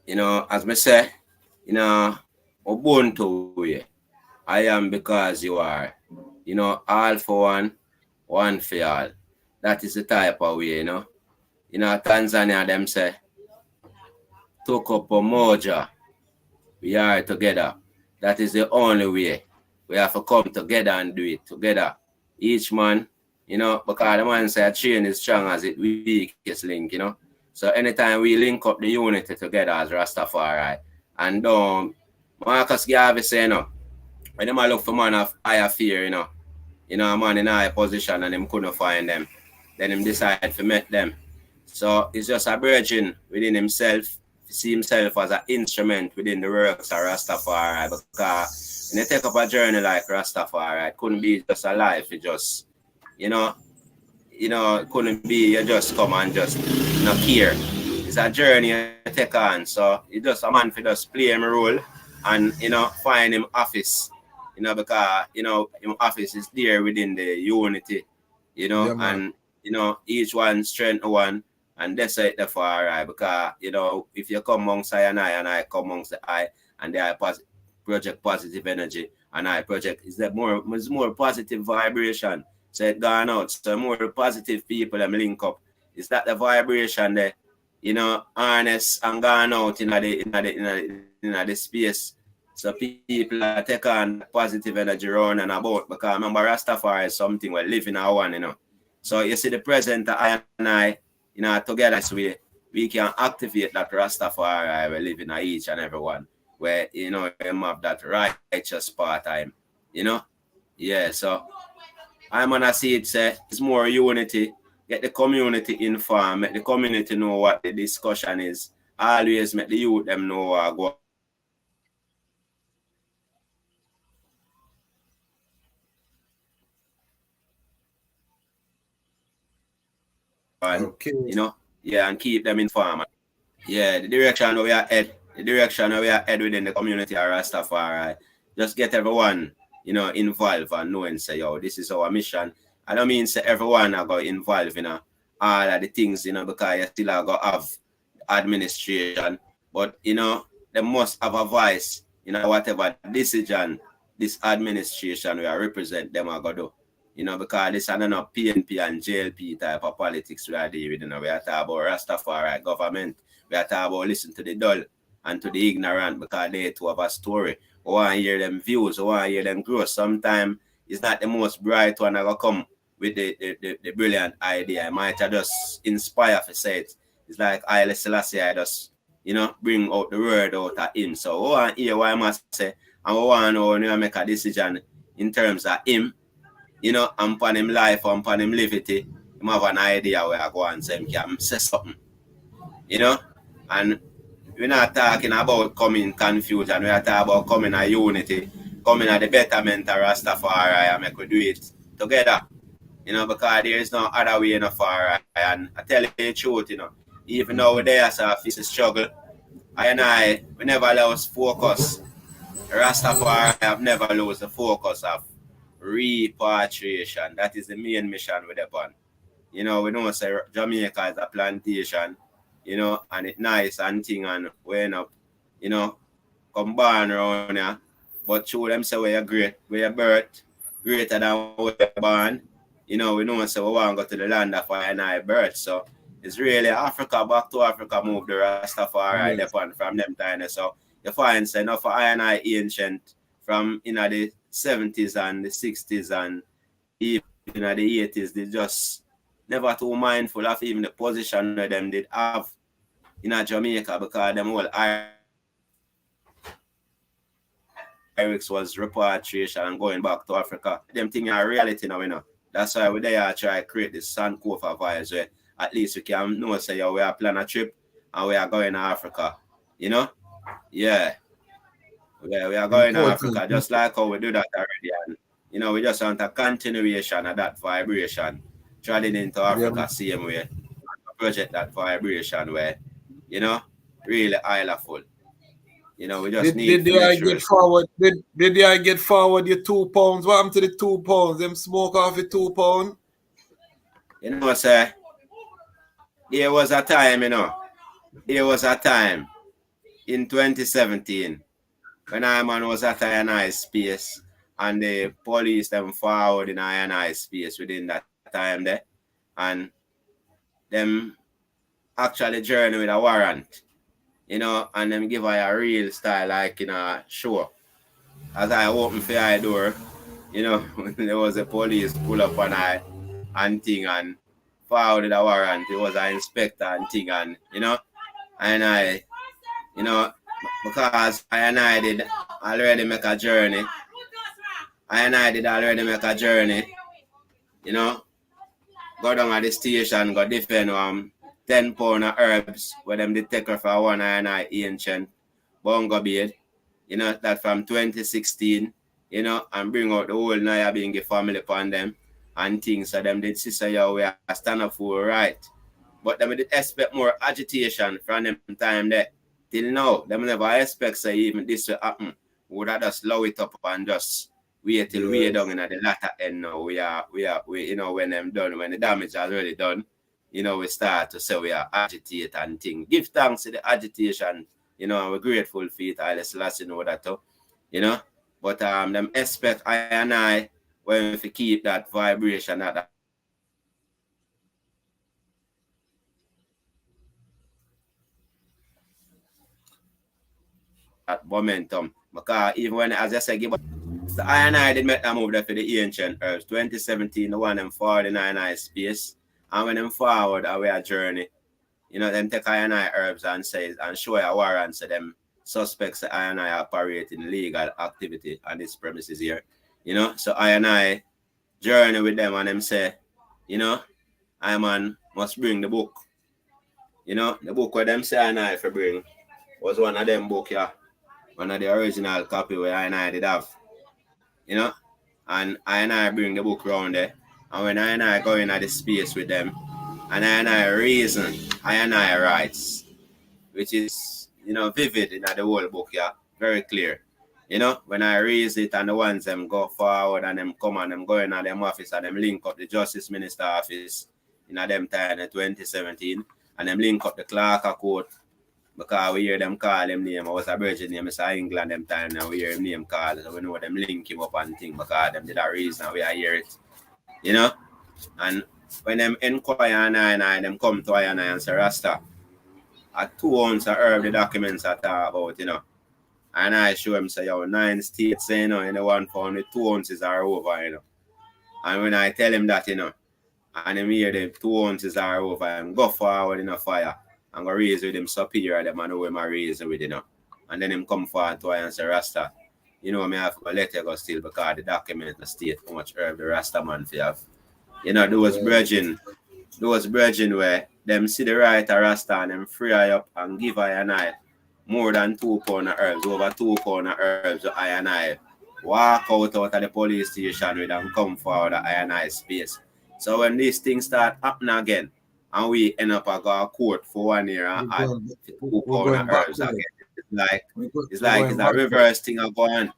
as me say, Ubuntu way. I am because you are. All for one for all. That is the type of way, Tanzania, them say, took up a moja. We are together. That is the only way. We have to come together and do it together. Each man, because the man say a chain is strong as it weakest link, So anytime we link up the unity together as Rastafari, and Marcus Garvey say, when them look for man of higher fear, a man in high position and him couldn't find them, then him decide to meet them. So it's just a virgin within himself, see himself as an instrument within the works of Rastafari, because when you take up a journey like Rastafari, it couldn't be just a life, it just, it couldn't be you just come and just not care. It's a journey you take on, so it's just a man for just play him role and, find him office, because, him office is there within the unity, and, each one strength one. And that's it for I, because if you come amongst I and I come amongst the I, and the I project positive energy, and I project is that more positive vibration. So it gone out. So more positive people them link up. Is that the vibration there, harness and gone out in the space. So people are take on positive energy around and about, because remember Rastafari is something we live in our one, So you see the present I and I, together so we can activate that Rastafari we live in each and every one, where, them have that righteous part time, Yeah, so I'm gonna see it say it's more unity, get the community informed, make the community know what the discussion is. Always make the youth them know what go. And, Okay. And keep them informed. Yeah, the direction we are head within the community of Rastafari. Just get everyone, involved and knowing, say, this is our mission. I don't mean say everyone are going to involve in all of the things, because you still are going to have administration. But, they must have a voice, whatever decision this administration will represent them are going to do. Because this is not PNP and JLP type of politics we are dealing with. We are talking about Rastafari government. We are talking about listen to the dull and to the ignorant, because they too have a story. We want to hear them views, we want to hear them grow. Sometimes it's not the most bright one that will come with the brilliant idea. It might just inspire for say it. It's like Haile Selassie, I just, bring out the word out of him. So we want to hear what I must say, and we want to know when you make a decision in terms of him, and upon him life, and upon him liberty, him have an idea where I go and say him can say something. And we're not talking about coming confusion, we are talking about coming a unity, coming at the betterment of Rastafari, and make we do it together. Because there is no other way far. And I tell you the truth, even though we're there as a physical struggle, we never lose focus. Rastafari have never lost the focus of repatriation. That is the main mission with upon. We don't say Jamaica is a plantation, and it's nice and thing, and we end up, come born around here, But true them say we're great, we're birth, greater than we're born. You know, we know so we want to go to the land of I and I birth. So it's really Africa, back to Africa move the Rastafari from them time. So you find say enough for I and I ancient from the 70s and the 60s and even the 80s, they just never too mindful of even the position that them did have in Jamaica, because them whole lyrics was repatriation and going back to Africa. Them things are reality now, you know. That's why we there try to create this Sankofa vibes where at least we can know say we are plan a trip and we are going to Africa. You know? Yeah. Yeah, we are going to Africa just like how we do that already. And you know, we just want a continuation of that vibration, traveling into Africa same way. Project that vibration where, you know, really islandful. You know, we just need did I get forward? Did I get forward your 2 pounds? What happened to the 2 pounds? Them smoke off the 2 pounds? You know, sir, there was a time, you know. There was a time in 2017 when I was at INI space and the police them forward in INI space within that time there. And them actually journey with a warrant, you know, and them give her a real style like in a show. As I open for eye door, you know, there was a police pull up on I and thing and forward a warrant. It was an inspector and thing and, you know, and I, you know, because I and I did already make a journey. You know, go down at the station, go defend 10 pound of herbs where them did take her for one and I ancient bongo beard, you know, that from 2016, you know, and bring out the whole Nyabingi family upon them and things. So them did say, yo, we are stand up for right. But them did expect more agitation from them time there. Till now, them never expect say even this will happen. Would I just slow it up and just wait till we are down in the latter end now. We you know, when them done, when the damage is already done, you know, we start to say we are agitate and things. Give thanks to the agitation, you know, we're grateful for it. I just know that too, you know. But them expect I and I when we keep that vibration that momentum. Because even when, as I said, the I did make that move there for the ancient herbs. 2017, the one them forward in I space. And when them forward our journey, you know, them take I herbs and say and show a warrant so them suspects that I operate in legal activity on this premises here. You know, so I journey with them and them say, you know, I man must bring the book. You know, the book where them say I for bring was one of them book, yeah. One of the original copy where I did have. You know, and I bring the book around there. And when I go in at the space with them, and I reason, I writes, which is, you know, vivid in the whole book, yeah, very clear. You know, when I raise it and the ones them go forward and them come and them go in at them office and them link up the Justice Minister office in them time in 2017 and them link up the Clerk of Court. Because we hear them call him name. I was a virgin name, Mr. England them time now. We hear him name call. So we know them link him up and thing because them did a reason and we hear it. You know? And when them inquire and I them come to I and say Rasta. At 2 ounces of herb the documents I talk about, you know. And I show him say, yo, 9 states, you know, in the 1 pound, the 2 ounces are over, you know. And when I tell him that, you know, and him hear the 2 ounces are over, and go forward in a fire. I'm going to raise with him superior them and know him I raise with, you know. And then him come forward to I and say, Rasta, you know, me have to let you go still because the document state how much herb the Rasta man fi have. You know, those brethren where them see the right of Rasta and them free I up and give I and I more than 2 pound of herbs, over 2 pound of herbs to I and I walk out of the police station with and come forward to I and I space. So when these things start happening again, and we end up at go court for 1 year and add 2 pound of herbs again. It's like it's a reverse thing going.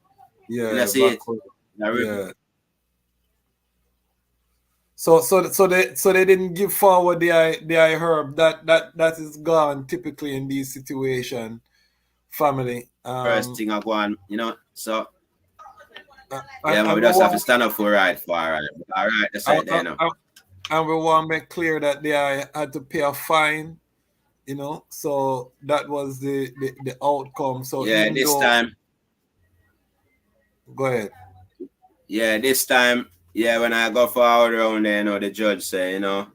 Yeah, you see it? Yeah. So they didn't give forward the I herb that is gone typically in these situations, family. First thing I go on, you know. So Yeah, man, we and we just have to want stand up for right, all right, that's it, you know. and we want to make clear that they had to pay a fine, you know. So that was the outcome. So Yeah, even this though, time, go ahead. yeah, this time, yeah, when I go forward around there, you know, the judge say, you know,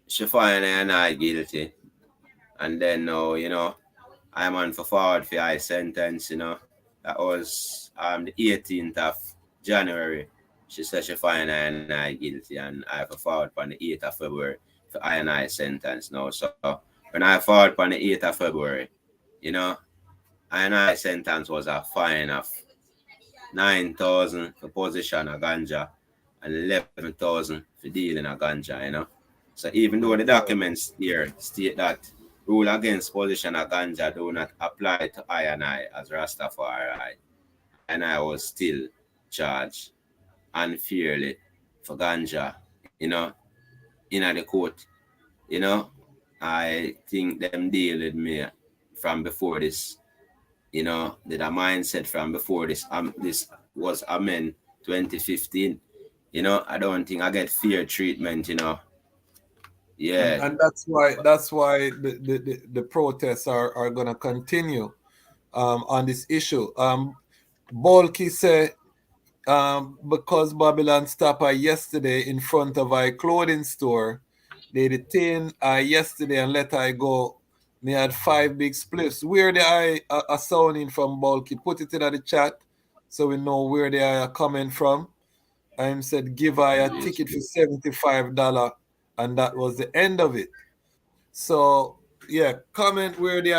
she find I not guilty. And then now, you know, I'm on for forward for high sentence, you know. That was the 18th of January. She said she find I not guilty, and I for forward on the 8th of February for I and I sentence now. So when I forward on the 8th of February, you know, I and I sentence was a fine of 9,000 for possession of ganja and 11,000 for dealing of ganja, you know. So even though the documents here state that rule against possession of ganja do not apply to I and I as Rastafari, and I was still charged unfairly for ganja, you know, in the court, you know. I think them deal with me from before this, you know, did a mindset from before this was amend 2015. You know, I don't think I get fair treatment, you know. Yeah. And that's why the protests are gonna continue on this issue. Bulky said because Babylon stopped her yesterday in front of our clothing store, they detained her yesterday and let her go. They had 5 big spliffs. Where they are sounding from, Bulky? Put it in the chat so we know where they are coming from. I said give her a ticket for $75, and that was the end of it. So yeah, comment where they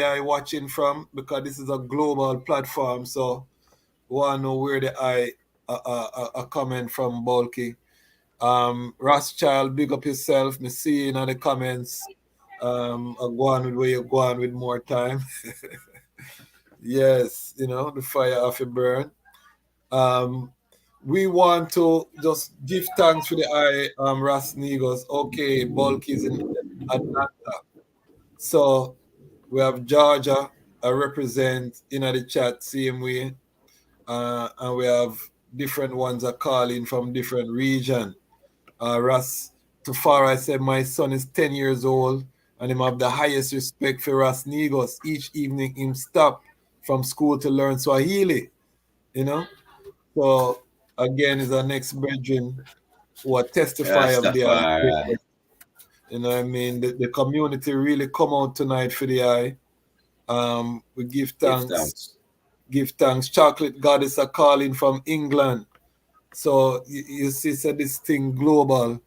are watching from, because this is a global platform. So want to know where the eye are coming from, Bulky. Rothschild, big up yourself. Me see in the comments. I go on with where you go on with more time. Yes, you know, the fire off a burn. We want to just give thanks for the eye, Ras Negus. Okay, Bulky's in Atlanta. So we have Georgia, I represent in the chat same way. And we have different ones are calling from different region. Ras Tafari said my son is 10 years old and him have the highest respect for Ras Negus. Each evening him stop from school to learn Swahili, you know. So again is our next brethren who are testify of their, Rastafari. you know what I mean. The community really come out tonight for the eye. We give Give thanks. thanks. Give thanks. Chocolate Goddess are calling from England. So you see, said this thing global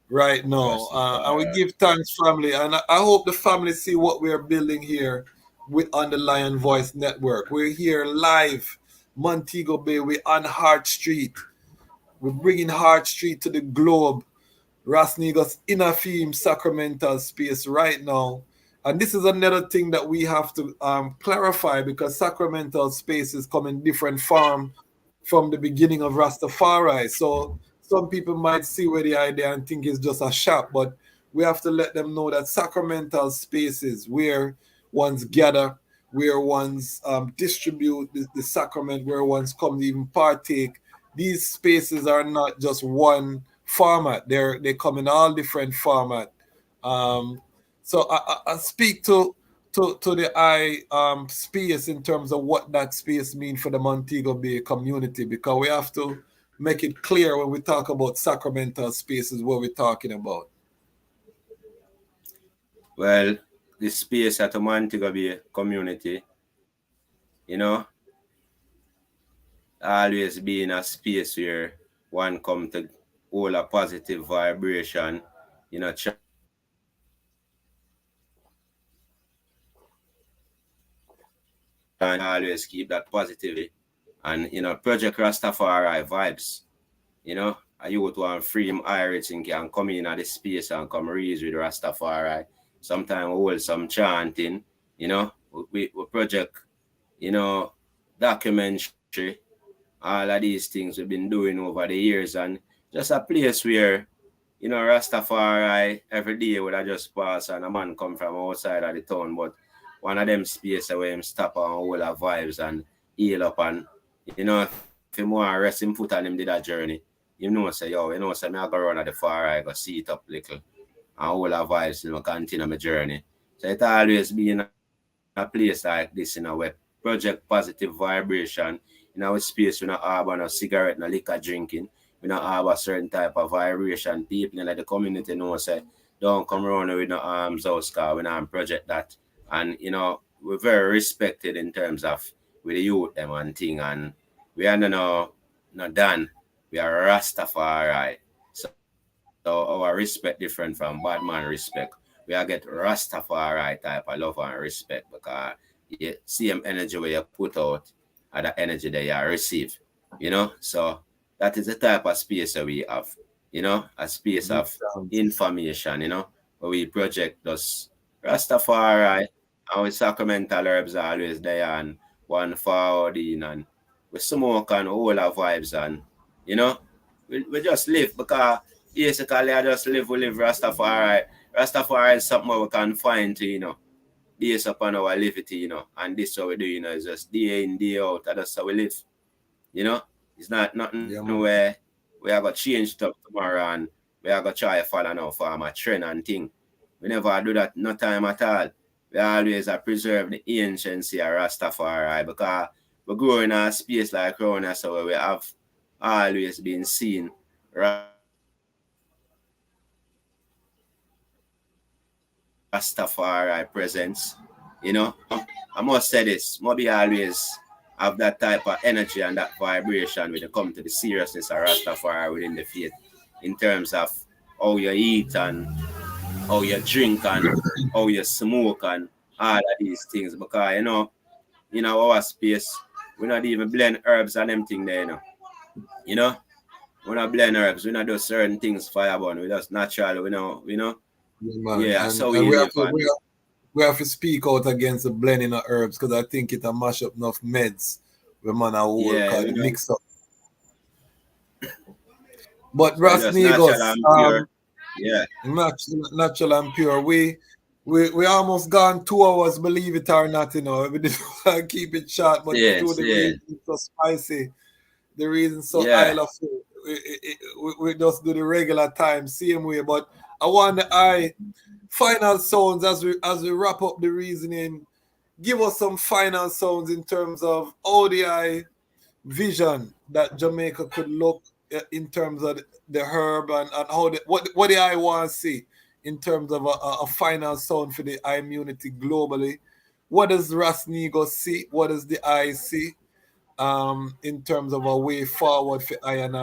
right now. And we Rastafari. give thanks, family. And I hope the family see what we're building here on the Lion Voice Network. We're here live, Montego Bay. We're on Hart Street. We're bringing Hart Street to the globe. Ras Negus inner theme sacramental space right now. And this is another thing that we have to clarify, because sacramental spaces come in different form from the beginning of Rastafari. So some people might see where the idea and think it's just a shop, but we have to let them know that sacramental spaces where ones gather, where ones distribute the sacrament, where ones come to even partake. These spaces are not just one format. They come in all different format. So I speak to the space in terms of what that space means for the Montego Bay community, because we have to make it clear when we talk about sacramental spaces what we're talking about. Well, the space at the Montego Bay community, you know, always being a space where one come to hold a positive vibration, you know, and always keep that positivity. And, you know, Project Rastafari vibes, you know, a youth want free him everything can come in at the space and come raise with Rastafari. Sometimes we hold some chanting, you know, we project, you know, documentary, all of these things we've been doing over the years, and just a place where, you know, Rastafari every day would I just pass and a man come from outside of the town, but one of them spaces where him stop and all our vibes and heal up and You know, if him want to rest him foot and him did that journey, you know, say, yo, you know, say, me I go run at the far, I go see it up little. And all our vibes, you know, continue my journey. So it always be in a place like this, you know, where project positive vibration, in our space, we not have no cigarette, no liquor drinking, we not have a certain type of vibration. People in like the community know, say, don't come around with no arms out, cause we not project that. And, you know, we're very respected in terms of with the youth them and thing, and we are no done. We are Rastafari. So our respect different from bad man respect. We are get Rastafari type of love and respect because you same energy where you put out and the energy that you receive. You know, so that is the type of space that we have. You know, a space of information. You know, where we project those Rastafari and with sacramental herbs are always there and one forward in and we smoke and all our vibes and you know we just live because basically I just live, we live Rastafari. Rastafari is something we can find to, you know, based upon our liberty, you know, and this what we do, you know, is just day in, day out, and that's how we live. You know, it's not nothing where we are gonna change stuff tomorrow and we are gonna try to follow now for my trend and thing. We never do that no time at all. We always preserve the anciency of Rastafari because we grow in a space like around us so where we have always been seen Rastafari presence. You know, I must say this, maybe always have that type of energy and that vibration when it comes to the seriousness of Rastafari within the faith in terms of how you eat and how you drink and how you smoke and all of these things because you know our space we not even blend herbs and them thing there, you know we not blend herbs, we not do certain things fireborn, we just natural, Yeah, so and we live we have to speak out against the blending of herbs because I think it a mash up enough meds when man are work and mix up. But Ras Negus, natural and pure. We almost gone 2 hours, believe it or not, you know. We didn't keep it short, but the reason it's so spicy, the reason so Isle of we just do the regular time, same way. But I want the final sounds as we wrap up the reasoning. Give us some final sounds in terms of how the vision that Jamaica could look in terms of the herb and how what the eye wants to see in terms of a final sound for the eye community globally. What does Ras Negus see? What does the eye see? In terms of a way forward for I and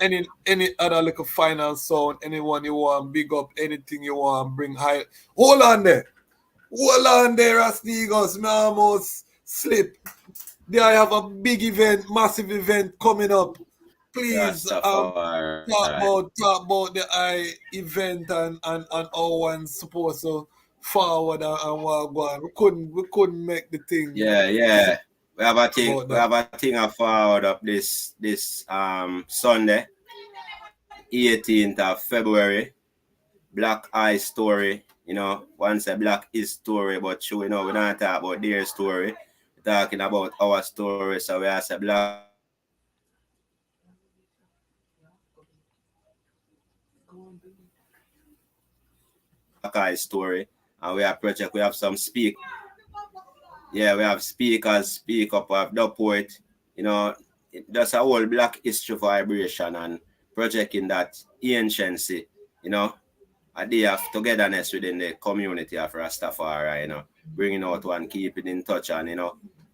any other little final sound, anyone you want big up, anything you want bring high. Hold on there, Ras Negus. Me almost slip. There I have a big event, massive event coming up. Please talk about the event and how one's supposed to forward and what go on. We couldn't make the thing. Yeah. We have a thing of forward up this Sunday, 18th of February. Black Eye Story. You know, once a black is story, but we're not talking about their story. We're talking about our story. So we have a black Eye Story. And we have project, we have some we have speakers speak up, we have the poet, that's a whole black history vibration and projecting that anciency, a day of togetherness within the community of Rastafari, bringing out one, keeping in touch and,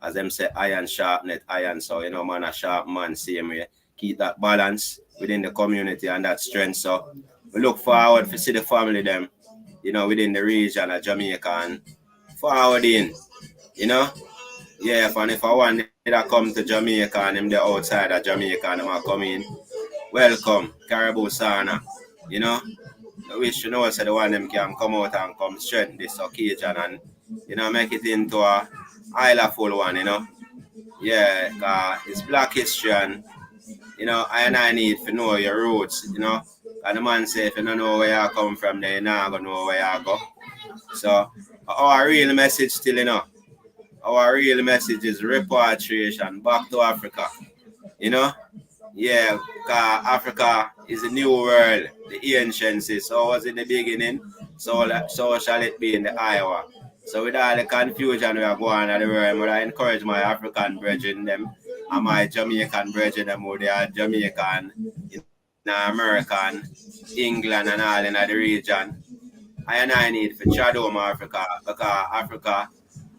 as them say, iron sharpness, iron, so, man, a sharp man, same way, keep that balance within the community and that strength. So we look forward to see the family them, within the region of Jamaica and forward in, if I want to come to Jamaica and them the outside of Jamaica and them are coming, welcome, Caribou Sana, I wish so the one them can come out and come straighten this occasion and, make it into a island full one, it's black history and, I need to know your roots, and the man say if you don't know where you come from, then you're not going to know where you go. So, our real message still, our real message is repatriation back to Africa. You know? Yeah, because Africa is a new world, the ancients. So was in the beginning, so shall it be in the Iowa. So with all the confusion we are going on in the world, I encourage my African brethren them and my Jamaican brethren them who they are Jamaican, American, England and all in the region. I need for shadow Africa because Africa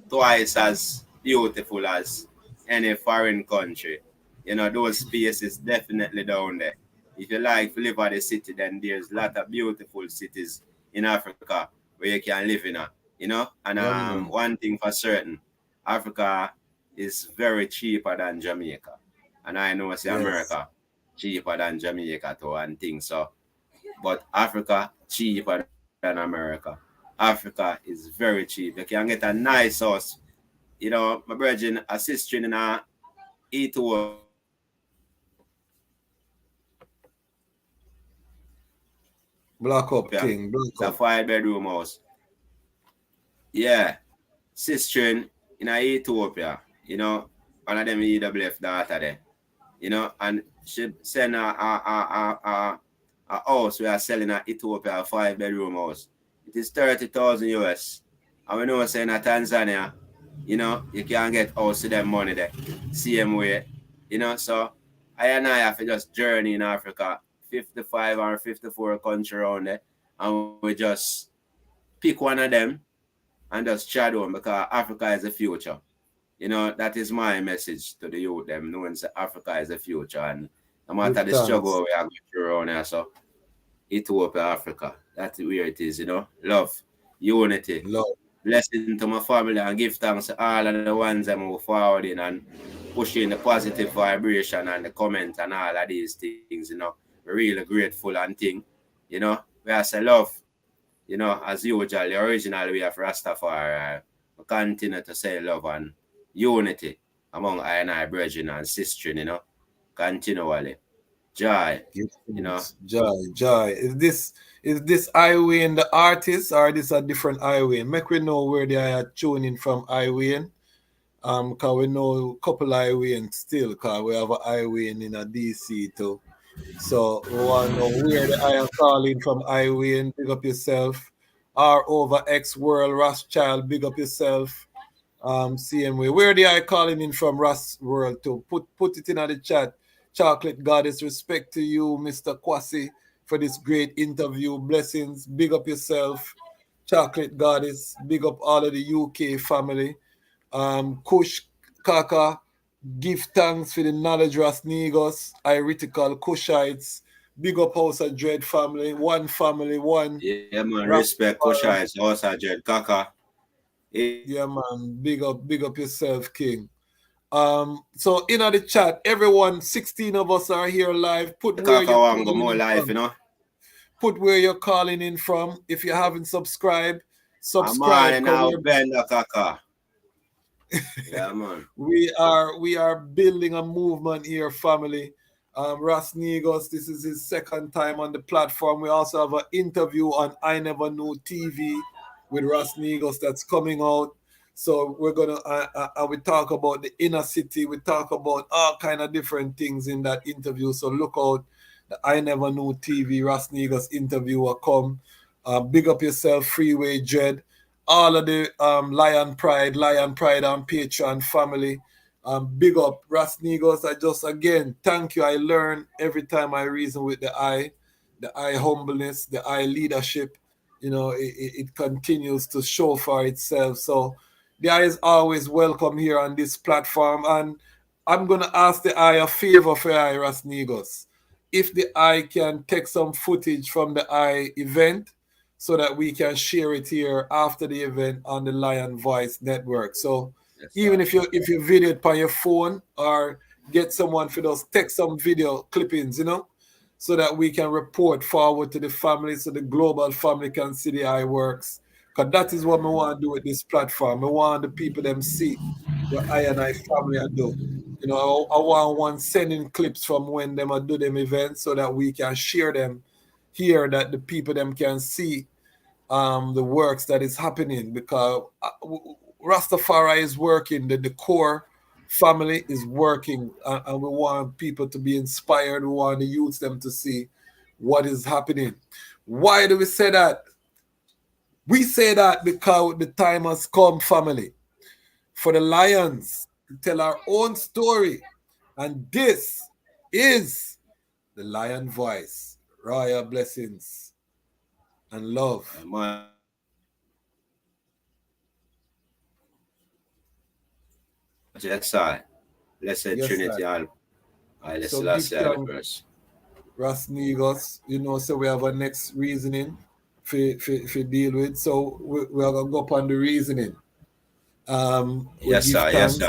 twice as beautiful as any foreign country. You know, those spaces definitely down there. If you like to live at the city, then there's a lot of beautiful cities in Africa where you can live in. You know, and one thing for certain, Africa is very cheaper than Jamaica. And I know it's America cheaper than Jamaica to one thing. So, but Africa cheaper than America. Africa is very cheap. You can get a nice house. You know, my brethren, a sister in a E2. Black up, King. It's a 5-bedroom house. Yeah. Sister in a Ethiopia, you know, one of them EWF daughter there. You know, and she send a house we are selling at Ethiopia, a 5-bedroom house. It is 30,000 US. And we know saying at Tanzania, you know, you can't get house to them money there. Same way. You know, so I have to just journey in Africa, 55 or 54 countries around there, and we just pick one of them and just chat on because Africa is the future. You know, that is my message to the youth, them knowing that Africa is the future, and no matter the struggle we are going through around here, so Ethiopia, Africa, that's where it is, you know. Love, unity, blessing to my family, and give thanks to all of the ones that move forward in and pushing the positive vibration and the comment and all of these things, you know. We're really grateful and thing, you know. We have to love, you know, as usual, the original way of Rastafari. We continue to say love and unity among I and I brethren and sisters, you know, continually. Joy, you know. Joy. Is this highway in the artist or is this a different highway? Make we know where they are tuning from highway. Because we know a couple highway still, because we have a highway in a DC too. So we want to know where the I am calling from highway, big up yourself. R over X World, Rothschild, big up yourself. Same way. Where the I calling in from Ras World too? Put it in the chat. Chocolate Goddess, respect to you, Mr. Kwasi, for this great interview. Blessings. Big up yourself. Chocolate Goddess. Big up all of the UK family. Kush Kaka. Give thanks for the knowledge, Ras Negus, Iritical, Kushites. Big up House of Dread family. One family, one. Yeah, man. Respect Kushites, House of Dread, Kaka. Yeah, man. Big up yourself, King. So in the chat, everyone, 16 of us are here live. Put where you're calling more live, you know. Put where you're calling in from. If you haven't subscribed, subscribe. Now, Bender Kaka. Yeah, man. We are building a movement here, family. Ras Negus, this is his second time on the platform. We also have an interview on I Never Knew TV with Ras Negus that's coming out. So we're gonna we talk about the inner city. We talk about all kind of different things in that interview. So look out, the I Never Knew TV Ras Negus interview will come. Big up yourself, Freeway Dread. All of the Lion Pride on Patreon family. Big up Ras Negus. Again, thank you. I learn every time I reason with the I humbleness, the I leadership. You know, it continues to show for itself. So the I is always welcome here on this platform. And I'm going to ask the I a favor for I, Ras Negus. If the I can take some footage from the I event, so that we can share it here after the event on the Lion Voice Network. So even if you video it on your phone or get someone for those, take some video clippings, you know, so that we can report forward to the family so the global family can see the I works. Because that is what we want to do with this platform. We want the people them see what I and I family are doing. You know, I want one sending clips from when them do them events so that we can share them here, that the people them can see the works that is happening, because Rastafari is working, the core family is working, and we want people to be inspired. We want the youth them to see what is happening. Why do we say that? We say that because the time has come, family, for the Lions to tell our own story. And this is the Lion Voice. Royal blessings and love. Yes, I. Blessed Yes, Trinity, sir. I So Selassie, big I thank verse. Ras Negus, so we have a next reasoning for deal with. So we are going to go upon the reasoning. We Yes, give sir. Yes, thanks sir.